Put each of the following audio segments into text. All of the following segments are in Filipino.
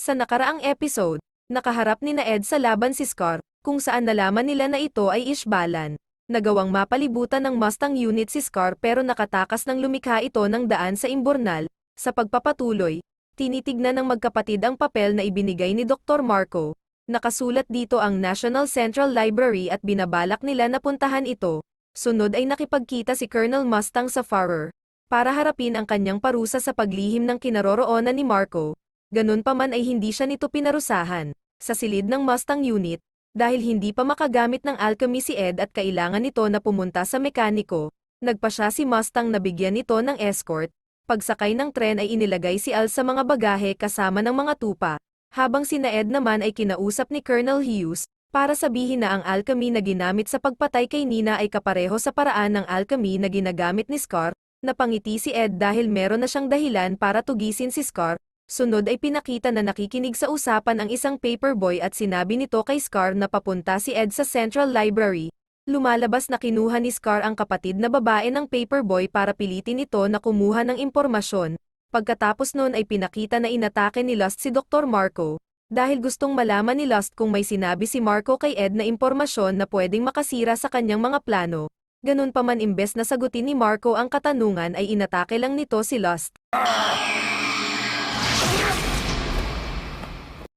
Sa nakaraang episode, nakaharap ni na Ed sa laban si Scar, kung saan nalaman nila na ito ay Ishbalan. Nagawang mapalibutan ng Mustang unit si Scar pero nakatakas ng lumikha ito ng daan sa imburnal. Sa pagpapatuloy, tinitignan ng magkapatid ang papel na ibinigay ni Dr. Marco. Nakasulat dito ang National Central Library at binabalak nila na puntahan ito. Sunod ay nakipagkita si Colonel Mustang sa Farrer para harapin ang kanyang parusa sa paglihim ng kinaroroonan ni Marco. Ganun pa man ay hindi siya nito pinarusahan. Sa silid ng Mustang unit, dahil hindi pa makagamit ng alchemy si Ed at kailangan nito na pumunta sa mekaniko, nagpa siya si Mustang na bigyan nito ng escort. Pagsakay ng tren ay inilagay si Al sa mga bagahe kasama ng mga tupa, habang si Ed naman ay kinausap ni Colonel Hughes, para sabihin na ang alchemy na ginamit sa pagpatay kay Nina ay kapareho sa paraan ng alchemy na ginagamit ni Scar. Napangiti si Ed dahil meron na siyang dahilan para tugisin si Scar. Sunod ay pinakita na nakikinig sa usapan ang isang paperboy at sinabi nito kay Scar na papunta si Ed sa Central Library. Lumalabas na kinuha ni Scar ang kapatid na babae ng paperboy para pilitin ito na kumuha ng impormasyon. Pagkatapos nun ay pinakita na inatake ni Lust si Dr. Marco. Dahil gustong malaman ni Lust kung may sinabi si Marco kay Ed na impormasyon na pwedeng makasira sa kanyang mga plano. Ganun pa man imbes na sagutin ni Marco ang katanungan ay inatake lang nito si Lust.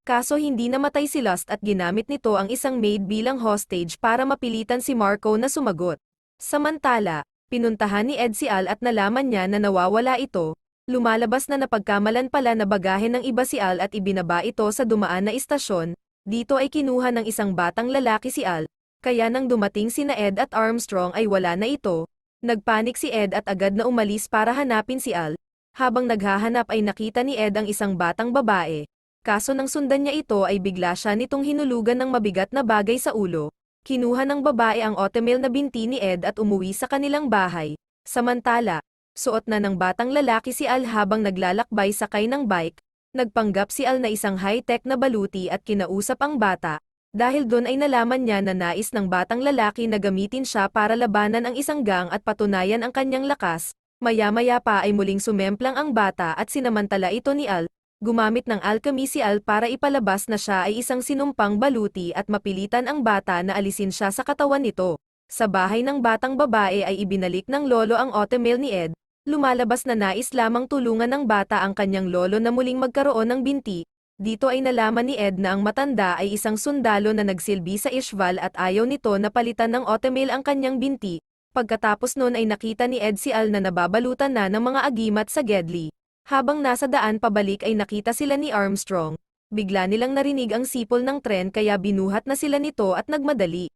Kaso hindi namatay si Lust at ginamit nito ang isang maid bilang hostage para mapilitan si Marco na sumagot. Samantala, pinuntahan ni Ed si Al at nalaman niya na nawawala ito. Lumalabas na napagkamalan pala na bagahe ng iba si Al at ibinaba ito sa dumaan na istasyon. Dito ay kinuha ng isang batang lalaki si Al, kaya nang dumating sina Ed at Armstrong ay wala na ito. Nagpanik si Ed at agad na umalis para hanapin si Al. Habang naghahanap ay nakita ni Ed ang isang batang babae. Kaso nang sundan niya ito ay bigla siya nitong hinulugan ng mabigat na bagay sa ulo. Kinuha ng babae ang oatmeal na binti ni Ed at umuwi sa kanilang bahay. Samantala, suot na ng batang lalaki si Al habang naglalakbay sakay ng bike. Nagpanggap si Al na isang high-tech na baluti at kinausap ang bata. Dahil doon ay nalaman niya na nais ng batang lalaki na gamitin siya para labanan ang isang gang at patunayan ang kanyang lakas. Maya-maya pa ay muling sumemplang ang bata at sinamantala ito ni Al. Gumamit ng alchemy si Al para ipalabas na siya ay isang sinumpang baluti at mapilitan ang bata na alisin siya sa katawan nito. Sa bahay ng batang babae ay ibinalik ng lolo ang oatmeal ni Ed. Lumalabas na nais lamang tulungan ng bata ang kanyang lolo na muling magkaroon ng binti. Dito ay nalaman ni Ed na ang matanda ay isang sundalo na nagsilbi sa Ishval at ayaw nito na palitan ng oatmeal ang kanyang binti. Pagkatapos nun ay nakita ni Ed si Al na nababalutan na ng mga agimat sa Gedli. Habang nasa daan pabalik ay nakita sila ni Armstrong. Bigla nilang narinig ang sipol ng tren kaya binuhat na sila nito at nagmadali.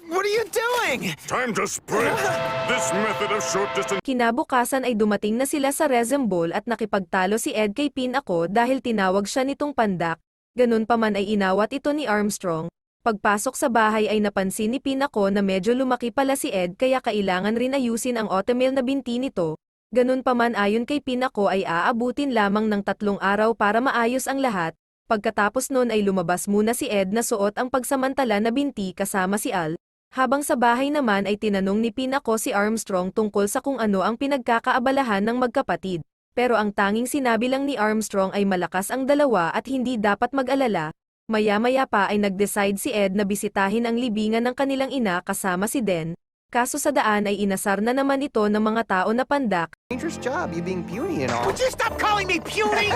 What are you doing? Time to sprint! This method of short distance... Kinabukasan ay dumating na sila sa Rezembol at nakipagtalo si Ed kay Pinako dahil tinawag siya nitong pandak. Ganun pa man ay inawat ito ni Armstrong. Pagpasok sa bahay ay napansin ni Pinako na medyo lumaki pala si Ed kaya kailangan rin ayusin ang oatmeal na binti nito. Ganun pa man ayon kay Pinako ay aabutin lamang ng 3 araw para maayos ang lahat. Pagkatapos nun ay lumabas muna si Ed na suot ang pagsamantala na binti kasama si Al. Habang sa bahay naman ay tinanong ni Pinako si Armstrong tungkol sa kung ano ang pinagkakaabalahan ng magkapatid. Pero ang tanging sinabi lang ni Armstrong ay malakas ang dalawa at hindi dapat mag-alala. Maya-maya pa ay nag-decide si Ed na bisitahin ang libingan ng kanilang ina kasama si Den. Kaso sa daan ay inasar na naman ito ng mga tao na pandak. Dangerous job, you being puny and all. Would you stop calling me puny?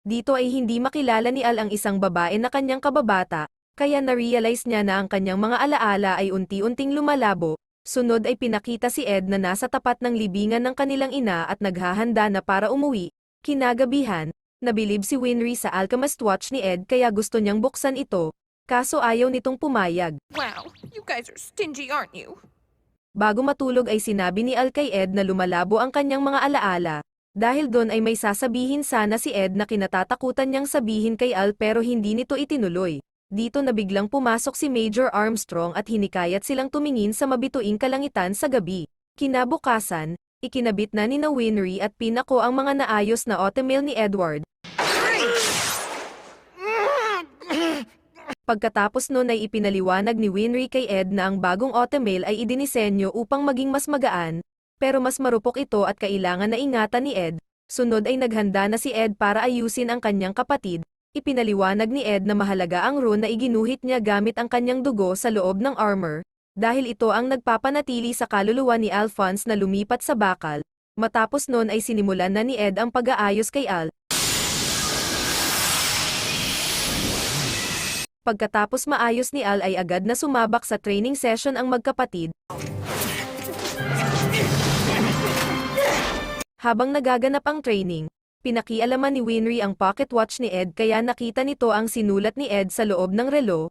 Dito ay hindi makilala ni Al ang isang babae na kanyang kababata, kaya na-realize niya na ang kanyang mga alaala ay unti-unting lumalabo. Sunod ay pinakita si Ed na nasa tapat ng libingan ng kanilang ina at naghahanda na para umuwi. Kinagabihan, nabilib si Winry sa alchemist watch ni Ed kaya gusto niyang buksan ito. Kaso ayaw nitong pumayag. Wow, you guys are stingy, aren't you? Bago matulog ay sinabi ni Al kay Ed na lumalabo ang kanyang mga alaala. Dahil doon ay may sasabihin sana si Ed na kinatatakutan niyang sabihin kay Al pero hindi nito itinuloy. Dito na biglang pumasok si Major Armstrong at hinikayat silang tumingin sa mabituing kalangitan sa gabi. Kinabukasan, ikinabit na ni Winry at Pinako ang mga naayos na oatmeal ni Edward. Pagkatapos nun ay ipinaliwanag ni Winry kay Ed na ang bagong oatmeal ay idinisenyo upang maging mas magaan, pero mas marupok ito at kailangan na ingatan ni Ed. Sunod ay naghanda na si Ed para ayusin ang kanyang kapatid. Ipinaliwanag ni Ed na mahalaga ang rune na iginuhit niya gamit ang kanyang dugo sa loob ng armor, dahil ito ang nagpapanatili sa kaluluwa ni Alphonse na lumipat sa bakal. Matapos nun ay sinimulan na ni Ed ang pag-aayos kay Al. Pagkatapos maayos ni Al ay agad na sumabak sa training session ang magkapatid. Habang nagaganap ang training, pinakialaman ni Winry ang pocket watch ni Ed kaya nakita nito ang sinulat ni Ed sa loob ng relo.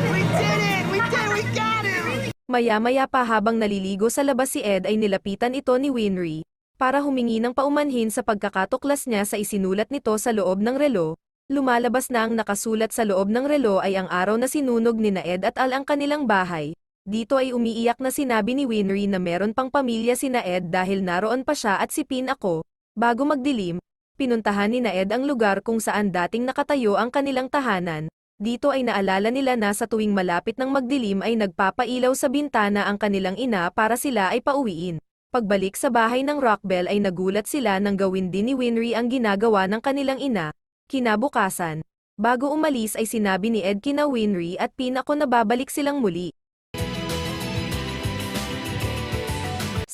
We did it! We got him! Maya-maya pa habang naliligo sa labas si Ed ay nilapitan ito ni Winry, para humingi ng paumanhin sa pagkakatuklas niya sa isinulat nito sa loob ng relo. Lumalabas na ang nakasulat sa loob ng relo ay ang araw na sinunog ni Ed at Al ang kanilang bahay. Dito ay umiiyak na sinabi ni Winry na meron pang pamilya sina Ed dahil naroon pa siya at si Pin ako. Bago magdilim, pinuntahan ni Ed ang lugar kung saan dating nakatayo ang kanilang tahanan. Dito ay naalala nila na sa tuwing malapit ng magdilim ay nagpapailaw sa bintana ang kanilang ina para sila ay pauwiin. Pagbalik sa bahay ng Rockbell ay nagulat sila nang gawin din ni Winry ang ginagawa ng kanilang ina. Kinabukasan, bago umalis ay sinabi ni Ed kina Winry at Pin ako na babalik silang muli.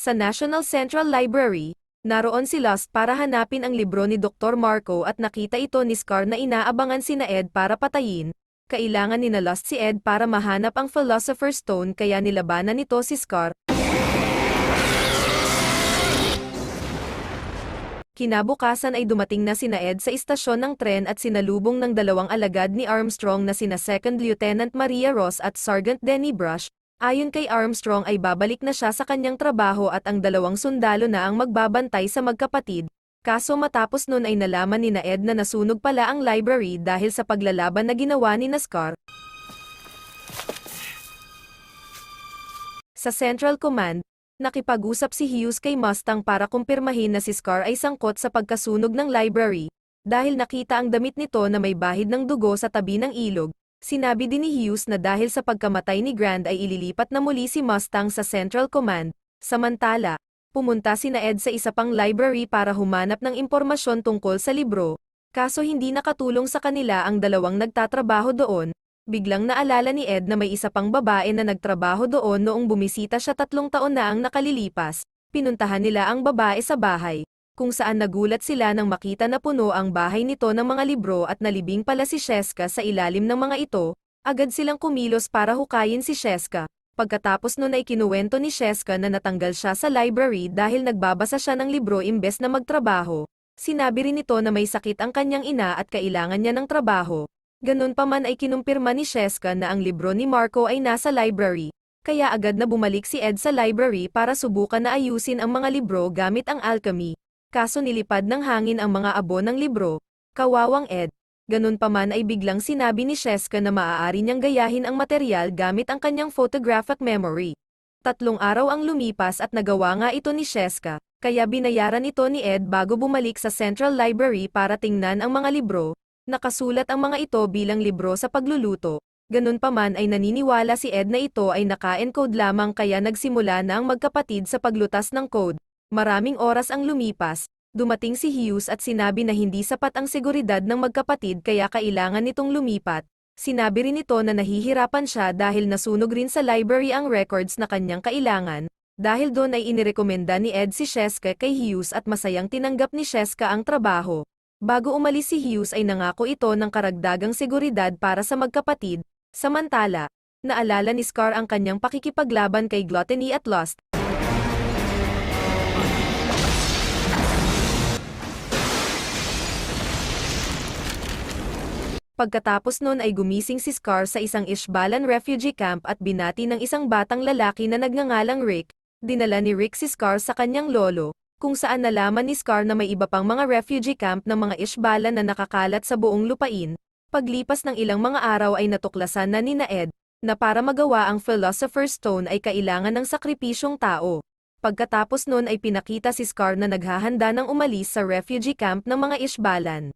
Sa National Central Library, naroon si Lust para hanapin ang libro ni Dr. Marco at nakita ito ni Scar na inaabangan sina Ed para patayin. Kailangan ni na Lust si Ed para mahanap ang Philosopher's Stone kaya nilabanan nito si Scar. Kinabukasan ay dumating na sina Ed sa istasyon ng tren at sinalubong ng dalawang alagad ni Armstrong na sina 2nd Lieutenant Maria Ross at Sergeant Denny Brush. Ayon kay Armstrong ay babalik na siya sa kanyang trabaho at ang dalawang sundalo na ang magbabantay sa magkapatid. Kaso matapos nun ay nalaman ni na Ed na nasunog pala ang library dahil sa paglalaban na ginawa ni Scar. Sa Central Command, nakipag-usap si Hughes kay Mustang para kumpirmahin na si Scar ay sangkot sa pagkasunog ng library. Dahil nakita ang damit nito na may bahid ng dugo sa tabi ng ilog. Sinabi din ni Hughes na dahil sa pagkamatay ni Grand ay ililipat na muli si Mustang sa Central Command. Samantala, pumunta sina Ed sa isa pang library para humanap ng impormasyon tungkol sa libro. Kaso hindi nakatulong sa kanila ang dalawang nagtatrabaho doon. Biglang naalala ni Ed na may isa pang babae na nagtrabaho doon noong bumisita siya 3 taon na ang nakalilipas. Pinuntahan nila ang babae sa bahay, kung saan nagulat sila nang makita na puno ang bahay nito ng mga libro at nalibing pala si Sheska sa ilalim ng mga ito. Agad silang kumilos para hukayin si Sheska. Pagkatapos nun ay kinuwento ni Sheska na natanggal siya sa library dahil nagbabasa siya ng libro imbes na magtrabaho. Sinabi rin nito na may sakit ang kanyang ina at kailangan niya ng trabaho. Ganun pa man ay kinumpirma ni Sheska na ang libro ni Marco ay nasa library. Kaya agad na bumalik si Ed sa library para subukan na ayusin ang mga libro gamit ang alchemy. Kaso nilipad ng hangin ang mga abo ng libro. Kawawang Ed. Ganun pa man ay biglang sinabi ni Sheska na maaari niyang gayahin ang material gamit ang kanyang photographic memory. 3 araw ang lumipas at nagawa nga ito ni Sheska, kaya binayaran ito ni Ed bago bumalik sa Central Library para tingnan ang mga libro. Nakasulat ang mga ito bilang libro sa pagluluto. Ganun pa man ay naniniwala si Ed na ito ay naka-encode lamang kaya nagsimula na ang magkapatid sa paglutas ng code. Maraming oras ang lumipas. Dumating si Hughes at sinabi na hindi sapat ang seguridad ng magkapatid kaya kailangan nitong lumipat. Sinabi rin ito na nahihirapan siya dahil nasunog rin sa library ang records na kanyang kailangan. Dahil doon ay inirekomenda ni Ed si Sheska kay Hughes at masayang tinanggap ni Sheska ang trabaho. Bago umalis si Hughes ay nangako ito ng karagdagang seguridad para sa magkapatid. Samantala, naalala ni Scar ang kanyang pakikipaglaban kay Gluttony at Lust. Pagkatapos nun ay gumising si Scar sa isang Ishbalan refugee camp at binati ng isang batang lalaki na nagngangalang Rick. Dinala ni Rick si Scar sa kanyang lolo, kung saan nalaman ni Scar na may iba pang mga refugee camp ng mga Ishbalan na nakakalat sa buong lupain. Paglipas ng ilang mga araw ay natuklasan na ni Ed, na para magawa ang Philosopher's Stone ay kailangan ng sakripisyong tao. Pagkatapos nun ay pinakita si Scar na naghahanda ng umalis sa refugee camp ng mga Ishbalan.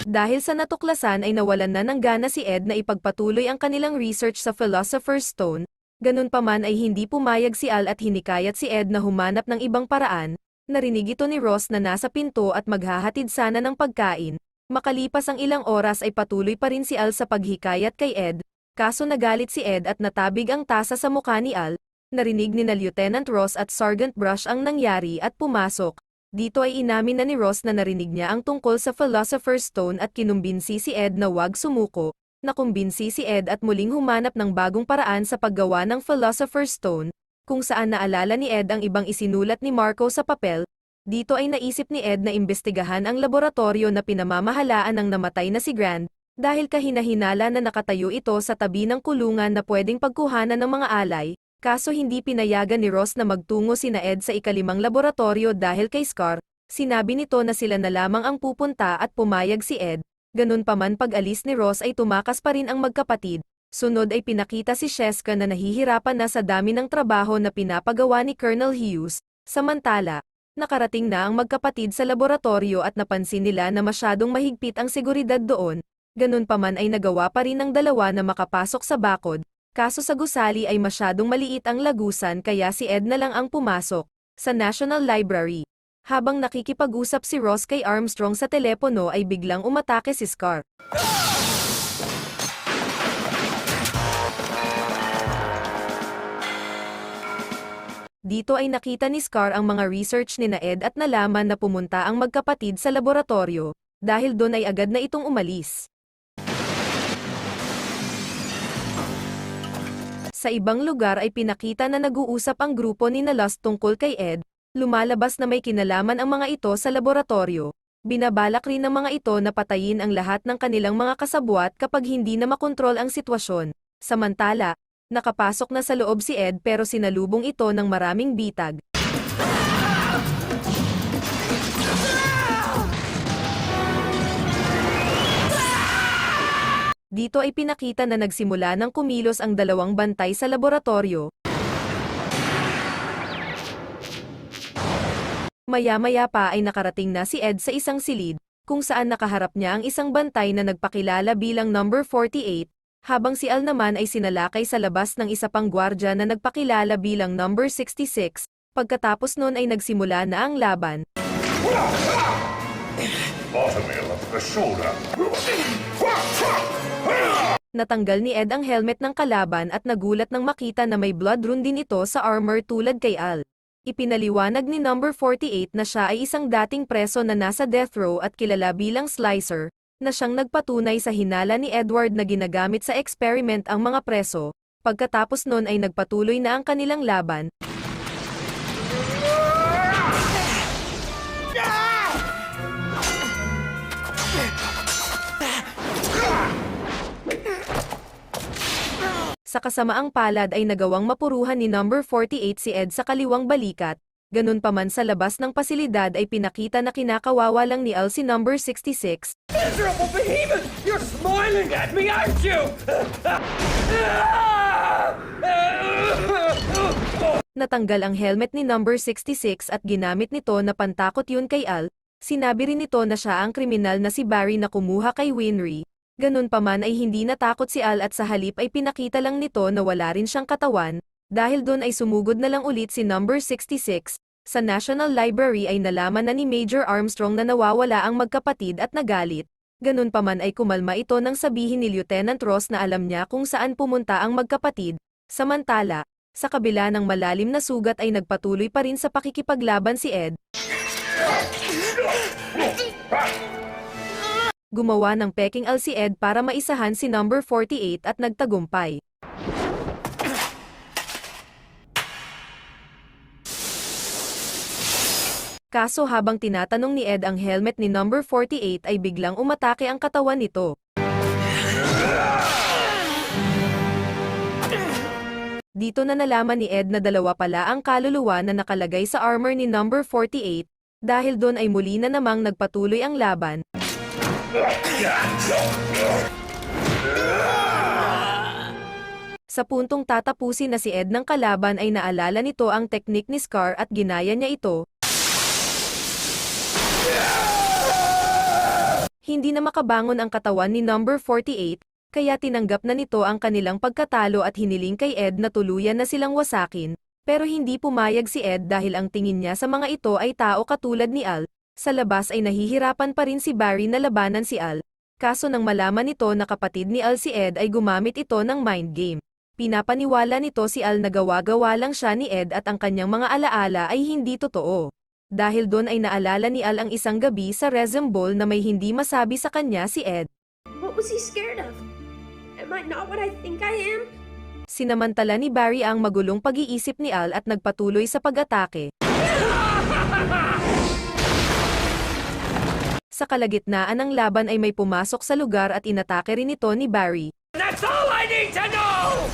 Dahil sa natuklasan ay nawalan na ng gana si Ed na ipagpatuloy ang kanilang research sa Philosopher's Stone, ganun pa man ay hindi pumayag si Al at hinikayat si Ed na humanap ng ibang paraan. Narinig ito ni Ross na nasa pinto at maghahatid sana ng pagkain. Makalipas ang ilang oras ay patuloy pa rin si Al sa paghikayat kay Ed, kaso nagalit si Ed at natabig ang tasa sa mukha ni Al. Narinig ni na Lieutenant Ross at Sergeant Brush ang nangyari at pumasok. Dito ay inamin na ni Ross na narinig niya ang tungkol sa Philosopher's Stone at kinumbinsi si Ed na wag sumuko. Nakumbinsi si Ed at muling humanap ng bagong paraan sa paggawa ng Philosopher's Stone, kung saan naalala ni Ed ang ibang isinulat ni Marco sa papel. Dito ay naisip ni Ed na imbestigahan ang laboratorio na pinamamahalaan ng namatay na si Grand, dahil kahinahinala na nakatayo ito sa tabi ng kulungan na pwedeng pagkuhanan ng mga alay. Kaso hindi pinayagan ni Ross na magtungo sina Ed sa ikalimang laboratorio dahil kay Scar. Sinabi nito na sila na lamang ang pupunta at pumayag si Ed. Ganun pa man pag-alis ni Ross ay tumakas pa rin ang magkapatid. Sunod ay pinakita si Sheska na nahihirapan na sa dami ng trabaho na pinapagawa ni Colonel Hughes. Samantala, nakarating na ang magkapatid sa laboratorio at napansin nila na masyadong mahigpit ang seguridad doon. Ganun pa man ay nagawa pa rin ng dalawa na makapasok sa bakod. Kaso sa gusali ay masyadong maliit ang lagusan kaya si Ed na lang ang pumasok. Sa National Library, habang nakikipag-usap si Ross kay Armstrong sa telepono ay biglang umatake si Scar. Dito ay nakita ni Scar ang mga research ni na Ed at nalaman na pumunta ang magkapatid sa laboratorio, dahil doon ay agad na itong umalis. Sa ibang lugar ay pinakita na nag-uusap ang grupo ni na Lust tungkol kay Ed. Lumalabas na may kinalaman ang mga ito sa laboratorio. Binabalak rin ng mga ito na patayin ang lahat ng kanilang mga kasabwat kapag hindi na makontrol ang sitwasyon. Samantala, nakapasok na sa loob si Ed pero sinalubong ito ng maraming bitag. Dito ay pinakita na nagsimula ng kumilos ang dalawang bantay sa laboratorio. Maya-maya pa ay nakarating na si Ed sa isang silid, kung saan nakaharap niya ang isang bantay na nagpakilala bilang number 48, habang si Al naman ay sinalakay sa labas ng isa pang gwardya na nagpakilala bilang number 66. Pagkatapos nun ay nagsimula na ang laban. Bottoming of the shoulder. Natanggal ni Ed ang helmet ng kalaban at nagulat nang makita na may blood rune din ito sa armor tulad kay Al. Ipinaliwanag ni number 48 na siya ay isang dating preso na nasa death row at kilala bilang Slicer, na siyang nagpatunay sa hinala ni Edward na ginagamit sa experiment ang mga preso. Pagkatapos nun ay nagpatuloy na ang kanilang laban. Sa kasamaang palad ay nagawang mapuruhan ni number 48 si Ed sa kaliwang balikat. Ganun pa man sa labas ng pasilidad ay pinakita na kinakawawa lang ni Al si number 66. Miserable behemoth! You're smiling at me, aren't you? Natanggal ang helmet ni number 66 at ginamit nito na pantakot yun kay Al. Sinabi rin nito na siya ang kriminal na si Barry na kumuha kay Winry. Ganun pa man ay hindi natakot si Al at sa halip ay pinakita lang nito na wala rin siyang katawan. Dahil doon ay sumugod na lang ulit si number 66. Sa National Library ay nalaman na ni Major Armstrong na nawawala ang magkapatid at nagalit. Ganun pa man ay kumalma ito nang sabihin ni Lieutenant Ross na alam niya kung saan pumunta ang magkapatid. Samantala, sa kabila ng malalim na sugat ay nagpatuloy pa rin sa pakikipaglaban si Ed. Gumawa ng peking Al si Ed para maisahan si number 48 at nagtagumpay. Kaso habang tinatanong ni Ed ang helmet ni number 48 ay biglang umatake ang katawan nito. Dito na nalaman ni Ed na dalawa pala ang kaluluwa na nakalagay sa armor ni number 48, dahil doon ay muli na namang nagpatuloy ang laban. Sa puntong tatapusin na si Ed ng kalaban ay naalala nito ang teknik ni Scar at ginaya niya ito. Hindi na makabangon ang katawan ni number 48, kaya tinanggap na nito ang kanilang pagkatalo at hiniling kay Ed na tuluyan na silang wasakin, pero hindi pumayag si Ed dahil ang tingin niya sa mga ito ay tao katulad ni Al. Sa labas ay nahihirapan pa rin si Barry na labanan si Al. Kaso nang malaman nito na kapatid ni Al si Ed ay gumamit ito ng mind game. Pinapaniwala nito si Al na gawa-gawa lang siya ni Ed at ang kanyang mga alaala ay hindi totoo. Dahil doon ay naalala ni Al ang isang gabi sa Resume Bowl na may hindi masabi sa kanya si Ed. What was he scared of? Am I not what I think I am? Sinamantala ni Barry ang magulong pag-iisip ni Al at nagpatuloy sa pag-atake. Sa kalagitnaan ng laban ay may pumasok sa lugar at inatake rin ito ni Barry. That's all I need to know!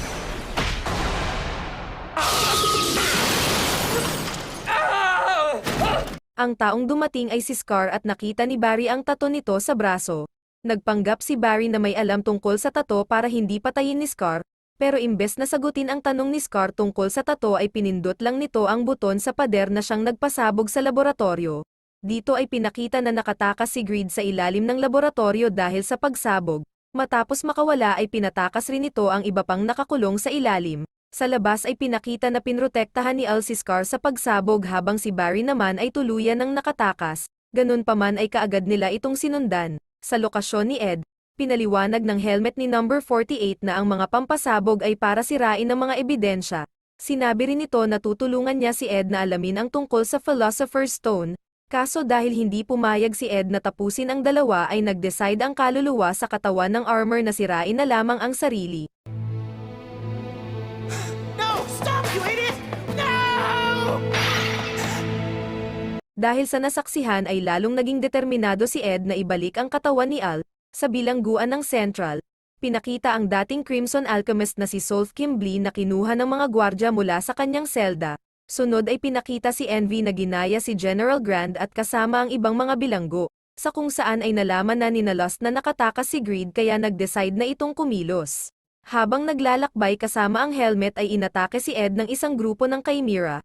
Ang taong dumating ay si Scar at nakita ni Barry ang tato nito sa braso. Nagpanggap si Barry na may alam tungkol sa tato para hindi patayin ni Scar, pero imbes na sagutin ang tanong ni Scar tungkol sa tato ay pinindot lang nito ang buton sa pader na siyang nagpasabog sa laboratorio. Dito ay pinakita na nakatakas si Greed sa ilalim ng laboratorio dahil sa pagsabog. Matapos makawala ay pinatakas rin nito ang iba pang nakakulong sa ilalim. Sa labas ay pinakita na pinrotektahan ni Al si Scar sa pagsabog habang si Barry naman ay tuluyan ng nakatakas. Ganun pa man ay kaagad nila itong sinundan. Sa lokasyon ni Ed, pinaliwanag ng helmet ni number 48 na ang mga pampasabog ay para sirain ang mga ebidensya. Sinabi rin nito na tutulungan niya si Ed na alamin ang tungkol sa Philosopher's Stone. Kaso dahil hindi pumayag si Ed na tapusin ang dalawa ay nag-decide ang kaluluwa sa katawan ng armor na sirain na lamang ang sarili. No! Stop, you idiot! No! Dahil sa nasaksihan ay lalong naging determinado si Ed na ibalik ang katawan ni Al. Sa bilangguan ng Central, pinakita ang dating Crimson Alchemist na si Solth Kimblee na kinuha ng mga gwardya mula sa kanyang selda. Sunod ay pinakita si Envy na ginaya si General Grand at kasama ang ibang mga bilanggo, sa kung saan ay nalaman na ni Lost na nakatakas si Greed kaya nag-decide na itong kumilos. Habang naglalakbay kasama ang helmet ay inatake si Ed ng isang grupo ng Chimera.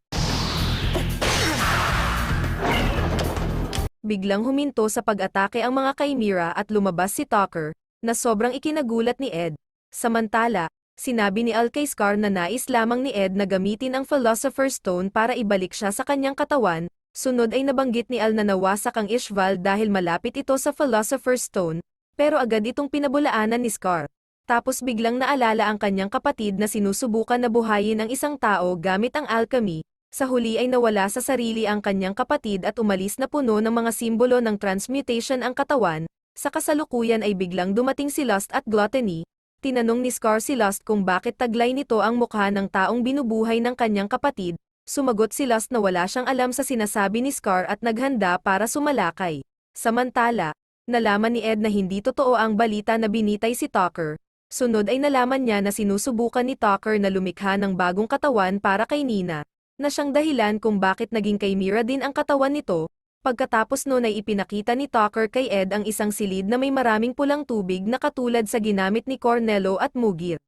Biglang huminto sa pag-atake ang mga Chimera at lumabas si Tucker, na sobrang ikinagulat ni Ed. Samantala, sinabi ni Al kay Scar na nais lamang ni Ed na gamitin ang Philosopher's Stone para ibalik siya sa kanyang katawan. Sunod ay nabanggit ni Al na nawasak ang Ishval dahil malapit ito sa Philosopher's Stone, pero agad itong pinabulaanan ni Scar. Tapos biglang naalala ang kanyang kapatid na sinusubukan na buhayin ang isang tao gamit ang alchemy. Sa huli ay nawala sa sarili ang kanyang kapatid at umalis na puno ng mga simbolo ng transmutation ang katawan. Sa kasalukuyan ay biglang dumating si Lust at Gluttony. Tinanong ni Scar si Lust kung bakit taglay nito ang mukha ng taong binubuhay ng kanyang kapatid. Sumagot si Lust na wala siyang alam sa sinasabi ni Scar at naghanda para sumalakay. Samantala, nalaman ni Ed na hindi totoo ang balita na binitay si Tucker. Sunod ay nalaman niya na sinusubukan ni Tucker na lumikha ng bagong katawan para kay Nina, na siyang dahilan kung bakit naging Chimera din ang katawan nito. Pagkatapos noon ay ipinakita ni Tucker kay Ed ang isang silid na may maraming pulang tubig na katulad sa ginamit ni Cornello at Mugir.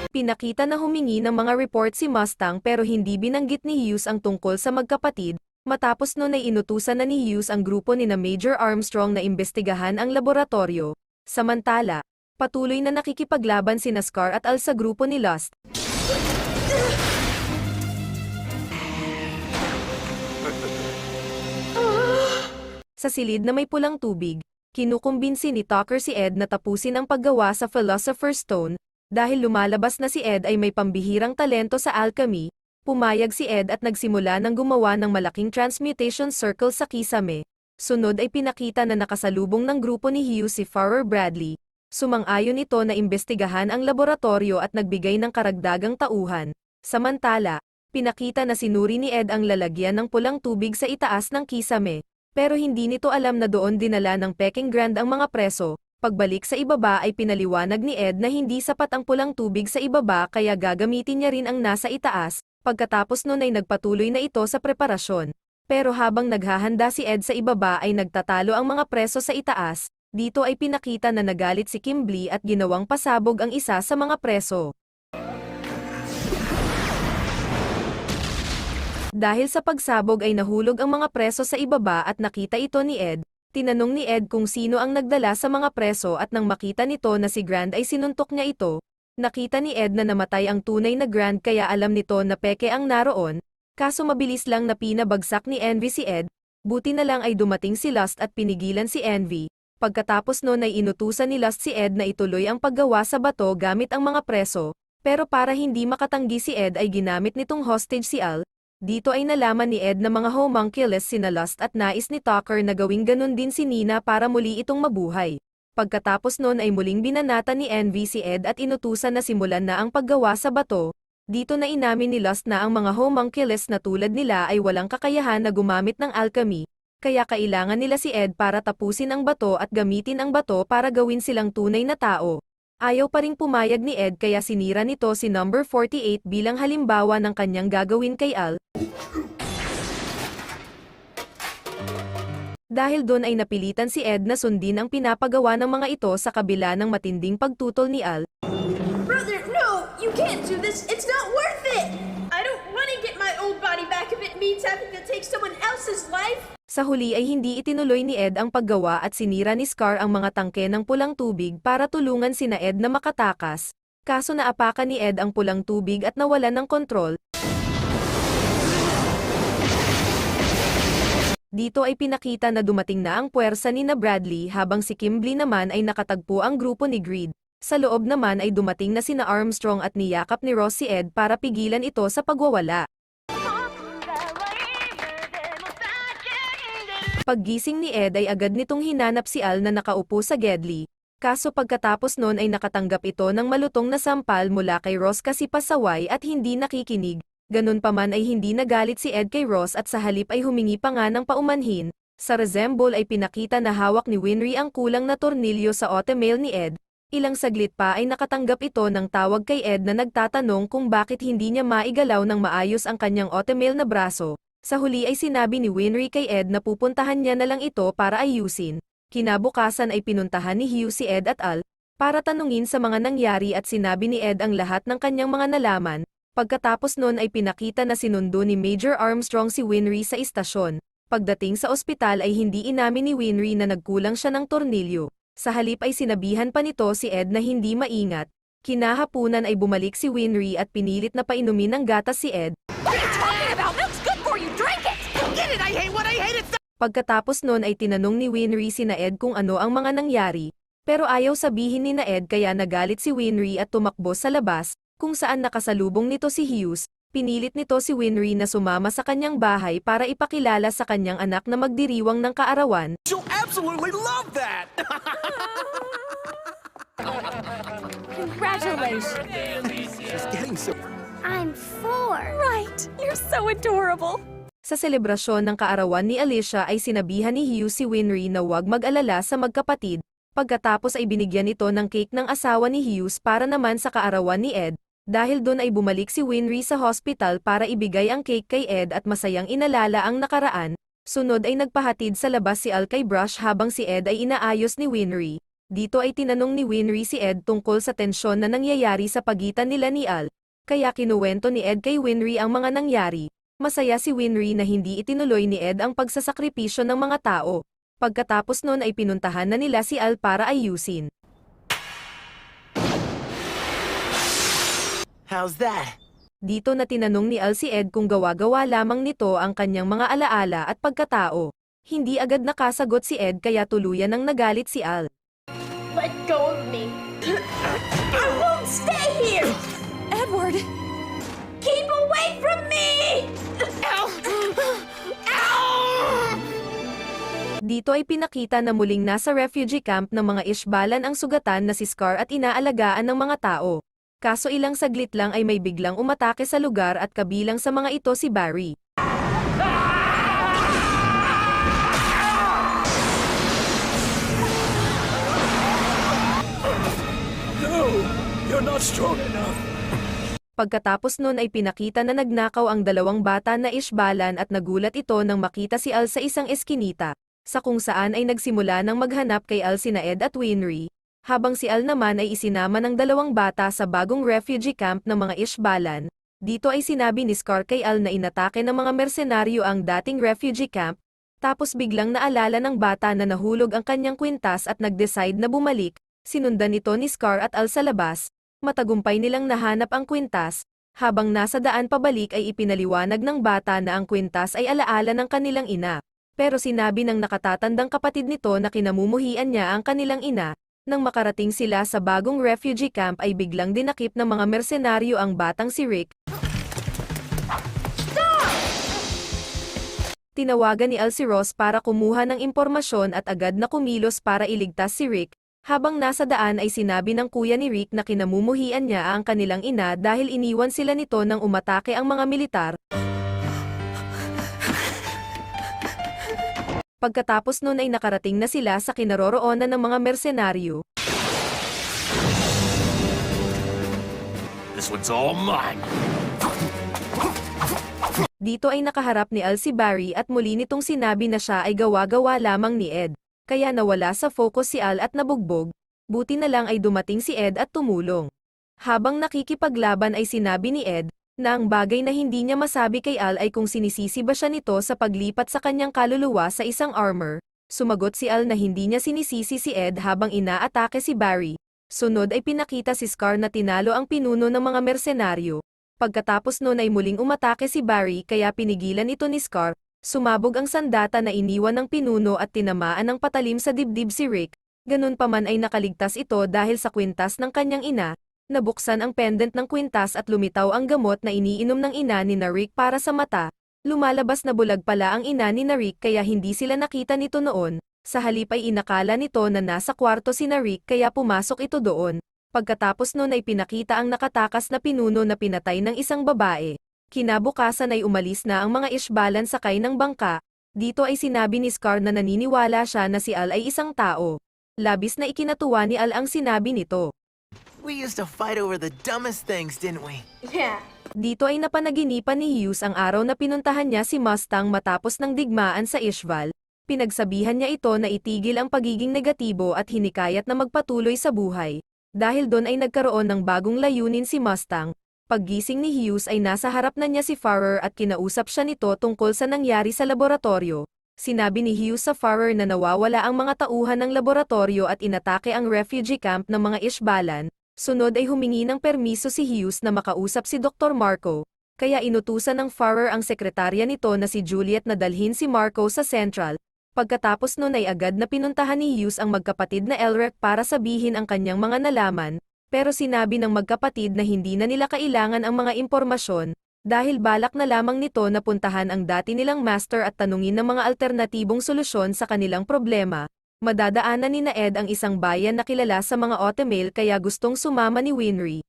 Pinakita na humingi ng mga report si Mustang pero hindi binanggit ni Hughes ang tungkol sa magkapatid. Matapos noon ay inutusan na ni Hughes ang grupo ni na Major Armstrong na imbestigahan ang laboratorio. Samantala, patuloy na nakikipaglaban sina Scar at Al sa grupo ni Lust. Sa silid na may pulang tubig, kinukumbinsi ni Tucker si Ed na tapusin ang paggawa sa Philosopher's Stone. Dahil lumalabas na si Ed ay may pambihirang talento sa alchemy, pumayag si Ed at nagsimula ng gumawa ng malaking transmutation circle sa kisame. Sunod ay pinakita na nakasalubong ng grupo ni Hughes si Farrer Bradley. Sumang-ayon ito na imbestigahan ang laboratorio at nagbigay ng karagdagang tauhan. Samantala, pinakita na sinuri ni Ed ang lalagyan ng pulang tubig sa itaas ng kisame. Pero hindi nito alam na doon dinala ng Peking Grand ang mga preso. Pagbalik sa ibaba ay pinaliwanag ni Ed na hindi sapat ang pulang tubig sa ibaba kaya gagamitin niya rin ang nasa itaas. Pagkatapos nun ay nagpatuloy na ito sa preparasyon. Pero habang naghahanda si Ed sa ibaba ay nagtatalo ang mga preso sa itaas. Dito ay pinakita na nagalit si Kimblee at ginawang pasabog ang isa sa mga preso. Dahil sa pagsabog ay nahulog ang mga preso sa ibaba at nakita ito ni Ed. Tinanong ni Ed kung sino ang nagdala sa mga preso at nang makita nito na si Grant ay sinuntok niya ito. Nakita ni Ed na namatay ang tunay na Grant kaya alam nito na peke ang naroon. Kaso mabilis lang na pinabagsak ni Envy si Ed. Buti na lang ay dumating si Lust at pinigilan si Envy. Pagkatapos noon ay inutusan ni Lust si Ed na ituloy ang paggawa sa bato gamit ang mga preso. Pero para hindi makatanggi si Ed ay ginamit nitong hostage si Al. Dito ay nalaman ni Ed na mga homunculus sina Lust at nais ni Tucker na gawing ganun din si Nina para muli itong mabuhay. Pagkatapos noon ay muling binanata ni Envy si Ed at inutusan na simulan na ang paggawa sa bato. Dito na inamin ni Lust na ang mga homunculus na tulad nila ay walang kakayahan na gumamit ng alchemy, kaya kailangan nila si Ed para tapusin ang bato at gamitin ang bato para gawin silang tunay na tao. Ayaw pa ring pumayag ni Ed kaya sinira nito si number 48 bilang halimbawa ng kanyang gagawin kay Al. Dahil doon ay napilitan si Ed na sundin ang pinapagawa ng mga ito sa kabila ng matinding pagtutol ni Al. Brother, no! You can't do this! It's not worth it! I don't want to get my old body back if it means having to take someone else's life! Sa huli ay hindi itinuloy ni Ed ang paggawa at sinira ni Scar ang mga tangke ng pulang tubig para tulungan sina Ed na makatakas. Kaso naapakan ni Ed ang pulang tubig at nawalan ng kontrol. Dito ay pinakita na dumating na ang puwersa ni na Bradley habang si Kimberly naman ay nakatagpo ang grupo ni Greed. Sa loob naman ay dumating na sina Armstrong at niyakap ni Ross si Ed para pigilan ito sa pagwawala. Paggising ni Ed ay agad nitong hinanap si Al na nakaupo sa Gedli. Kaso pagkatapos noon ay nakatanggap ito ng malutong na sampal mula kay Ross kasi pasaway at hindi nakikinig. Ganun pa man ay hindi nagalit si Ed kay Ross at sa halip ay humingi pa nga ng paumanhin. Sa resemble ay pinakita na hawak ni Winry ang kulang na tornilyo sa automail ni Ed. Ilang saglit pa ay nakatanggap ito ng tawag kay Ed na nagtatanong kung bakit hindi niya maigalaw ng maayos ang kanyang automail na braso. Sa huli ay sinabi ni Winry kay Ed na pupuntahan niya na lang ito para ayusin. Kinabukasan ay pinuntahan ni Hugh si Ed at Al para tanungin sa mga nangyari at sinabi ni Ed ang lahat ng kanyang mga nalaman. Pagkatapos noon ay pinakita na sinundo ni Major Armstrong si Winry sa istasyon. Pagdating sa ospital ay hindi inamin ni Winry na nagkulang siya ng tornilyo. Sa halip ay sinabihan pa nito si Ed na hindi maingat. Kinahapunan ay bumalik si Winry at pinilit na painumin ng gatas si Ed. What are you talking about? Milk's good for you. Drink it. Get it! I hate what I hate it! Pagkatapos noon ay tinanong ni Winry sina Ed kung ano ang mga nangyari. Pero ayaw sabihin ni na Ed kaya nagalit si Winry at tumakbo sa labas, kung saan nakasalubong nito si Hughes. Pinilit nito si Winry na sumama sa kanyang bahay para ipakilala sa kanyang anak na magdiriwang ng kaarawan. She'll absolutely love that! Congratulations. She's getting so... I'm 4. Right. You're so adorable. Sa selebrasyon ng kaarawan ni Alicia ay sinabihan ni Hughes si Winry na huwag mag-alala sa magkapatid. Pagkatapos ay binigyan ito ng cake ng asawa ni Hughes para naman sa kaarawan ni Ed. Dahil doon ay bumalik si Winry sa hospital para ibigay ang cake kay Ed at masayang inalala ang nakaraan. Sunod ay nagpahatid sa labas si Al kay Brush habang si Ed ay inaayos ni Winry. Dito ay tinanong ni Winry si Ed tungkol sa tensyon na nangyayari sa pagitan nila ni Al. Kaya kinuwento ni Ed kay Winry ang mga nangyari. Masaya si Winry na hindi itinuloy ni Ed ang pagsasakripisyo ng mga tao. Pagkatapos noon ay pinuntahan na nila si Al para ayusin. How's that? Dito na tinanong ni Al si Ed kung gawa-gawa lamang nito ang kanyang mga alaala at pagkatao. Hindi agad nakasagot si Ed kaya tuluyan nang nagalit si Al. Let go of me. I won't stay here! Edward. Keep away from me! Ow. Ow. Dito ay pinakita na muling nasa refugee camp ng mga Ishbalan ang sugatan na si Scar at inaalagaan ng mga tao. Kaso ilang saglit lang ay may biglang umatake sa lugar at kabilang sa mga ito si Barry. No! You're not strong enough! Pagkatapos nun ay pinakita na nagnakaw ang dalawang bata na Ishbalan at nagulat ito nang makita si Al sa isang eskinita, sa kung saan ay nagsimula ng maghanap kay Al sina Ed at Winry. Habang si Al naman ay isinama ng dalawang bata sa bagong refugee camp ng mga Ishbalan. Dito ay sinabi ni Scar kay Al na inatake ng mga mersenaryo ang dating refugee camp, tapos biglang naalala ng bata na nahulog ang kanyang kwintas at nag-decide na bumalik, sinundan ito ni Scar at Al sa labas, matagumpay nilang nahanap ang kwintas, habang nasa daan pabalik ay ipinaliwanag ng bata na ang kwintas ay alaala ng kanilang ina. Pero sinabi ng nakatatandang kapatid nito na kinamumuhian niya ang kanilang ina. Nang makarating sila sa bagong refugee camp ay biglang dinakip ng mga mersenaryo ang batang si Rick. Tinawagan ni Al si Ross para kumuha ng impormasyon at agad na kumilos para iligtas si Rick. Habang nasa daan ay sinabi ng kuya ni Rick na kinamumuhian niya ang kanilang ina dahil iniwan sila nito nang umatake ang mga militar. Pagkatapos nun ay nakarating na sila sa kinaroroonan ng mga mersenaryo. This one's all mine. Dito ay nakaharap ni Al si Barry at muli nitong sinabi na siya ay gawa-gawa lamang ni Ed. Kaya nawala sa focus si Al at nabugbog. Buti na lang ay dumating si Ed at tumulong. Habang nakikipaglaban ay sinabi ni Ed, na ang bagay na hindi niya masabi kay Al ay kung sinisisi ba siya nito sa paglipat sa kanyang kaluluwa sa isang armor. Sumagot si Al na hindi niya sinisisi si Ed habang inaatake si Barry. Sunod ay pinakita si Scar na tinalo ang pinuno ng mga mersenaryo. Pagkatapos nun ay muling umatake si Barry kaya pinigilan ito ni Scar. Sumabog ang sandata na iniwan ng pinuno at tinamaan ng patalim sa dibdib si Rick. Ganun pa man ay nakaligtas ito dahil sa kwintas ng kanyang ina. Nabuksan ang pendant ng kwintas at lumitaw ang gamot na iniinom ng ina ni na Rick para sa mata. Lumalabas na bulag pala ang ina ni na Rick kaya hindi sila nakita nito noon. Sa halip ay inakala nito na nasa kwarto si na Rick kaya pumasok ito doon. Pagkatapos nun ay pinakita ang nakatakas na pinuno na pinatay ng isang babae. Kinabukasan ay umalis na ang mga Ishbalan sakay ng bangka. Dito ay sinabi ni Scar na naniniwala siya na si Al ay isang tao. Labis na ikinatuwa ni Al ang sinabi nito. We used to fight over the dumbest things, didn't we? Yeah. Dito ay napanaginipan ni Hughes ang araw na pinuntahan niya si Mustang matapos ng digmaan sa Ishval. Pinagsabihan niya ito na itigil ang pagiging negatibo at hinikayat na magpatuloy sa buhay. Dahil doon ay nagkaroon ng bagong layunin si Mustang. Paggising ni Hughes ay nasa harap na niya si Farrer at kinausap siya nito tungkol sa nangyari sa laboratorio. Sinabi ni Hughes sa Farrer na nawawala ang mga tauhan ng laboratorio at inatake ang refugee camp ng mga Ishbalan. Sunod ay humingi ng permiso si Hughes na makausap si Dr. Marco. Kaya inutusan ng Farrer ang sekretarya nito na si Juliet na dalhin si Marco sa Central. Pagkatapos nun ay agad na pinuntahan ni Hughes ang magkapatid na Elric para sabihin ang kanyang mga nalaman. Pero sinabi ng magkapatid na hindi na nila kailangan ang mga impormasyon. Dahil balak na lamang nito na puntahan ang dati nilang master at tanungin ng mga alternatibong solusyon sa kanilang problema. Madadaanan ni na Ed ang isang bayan na kilala sa mga automail kaya gustong sumama ni Winry.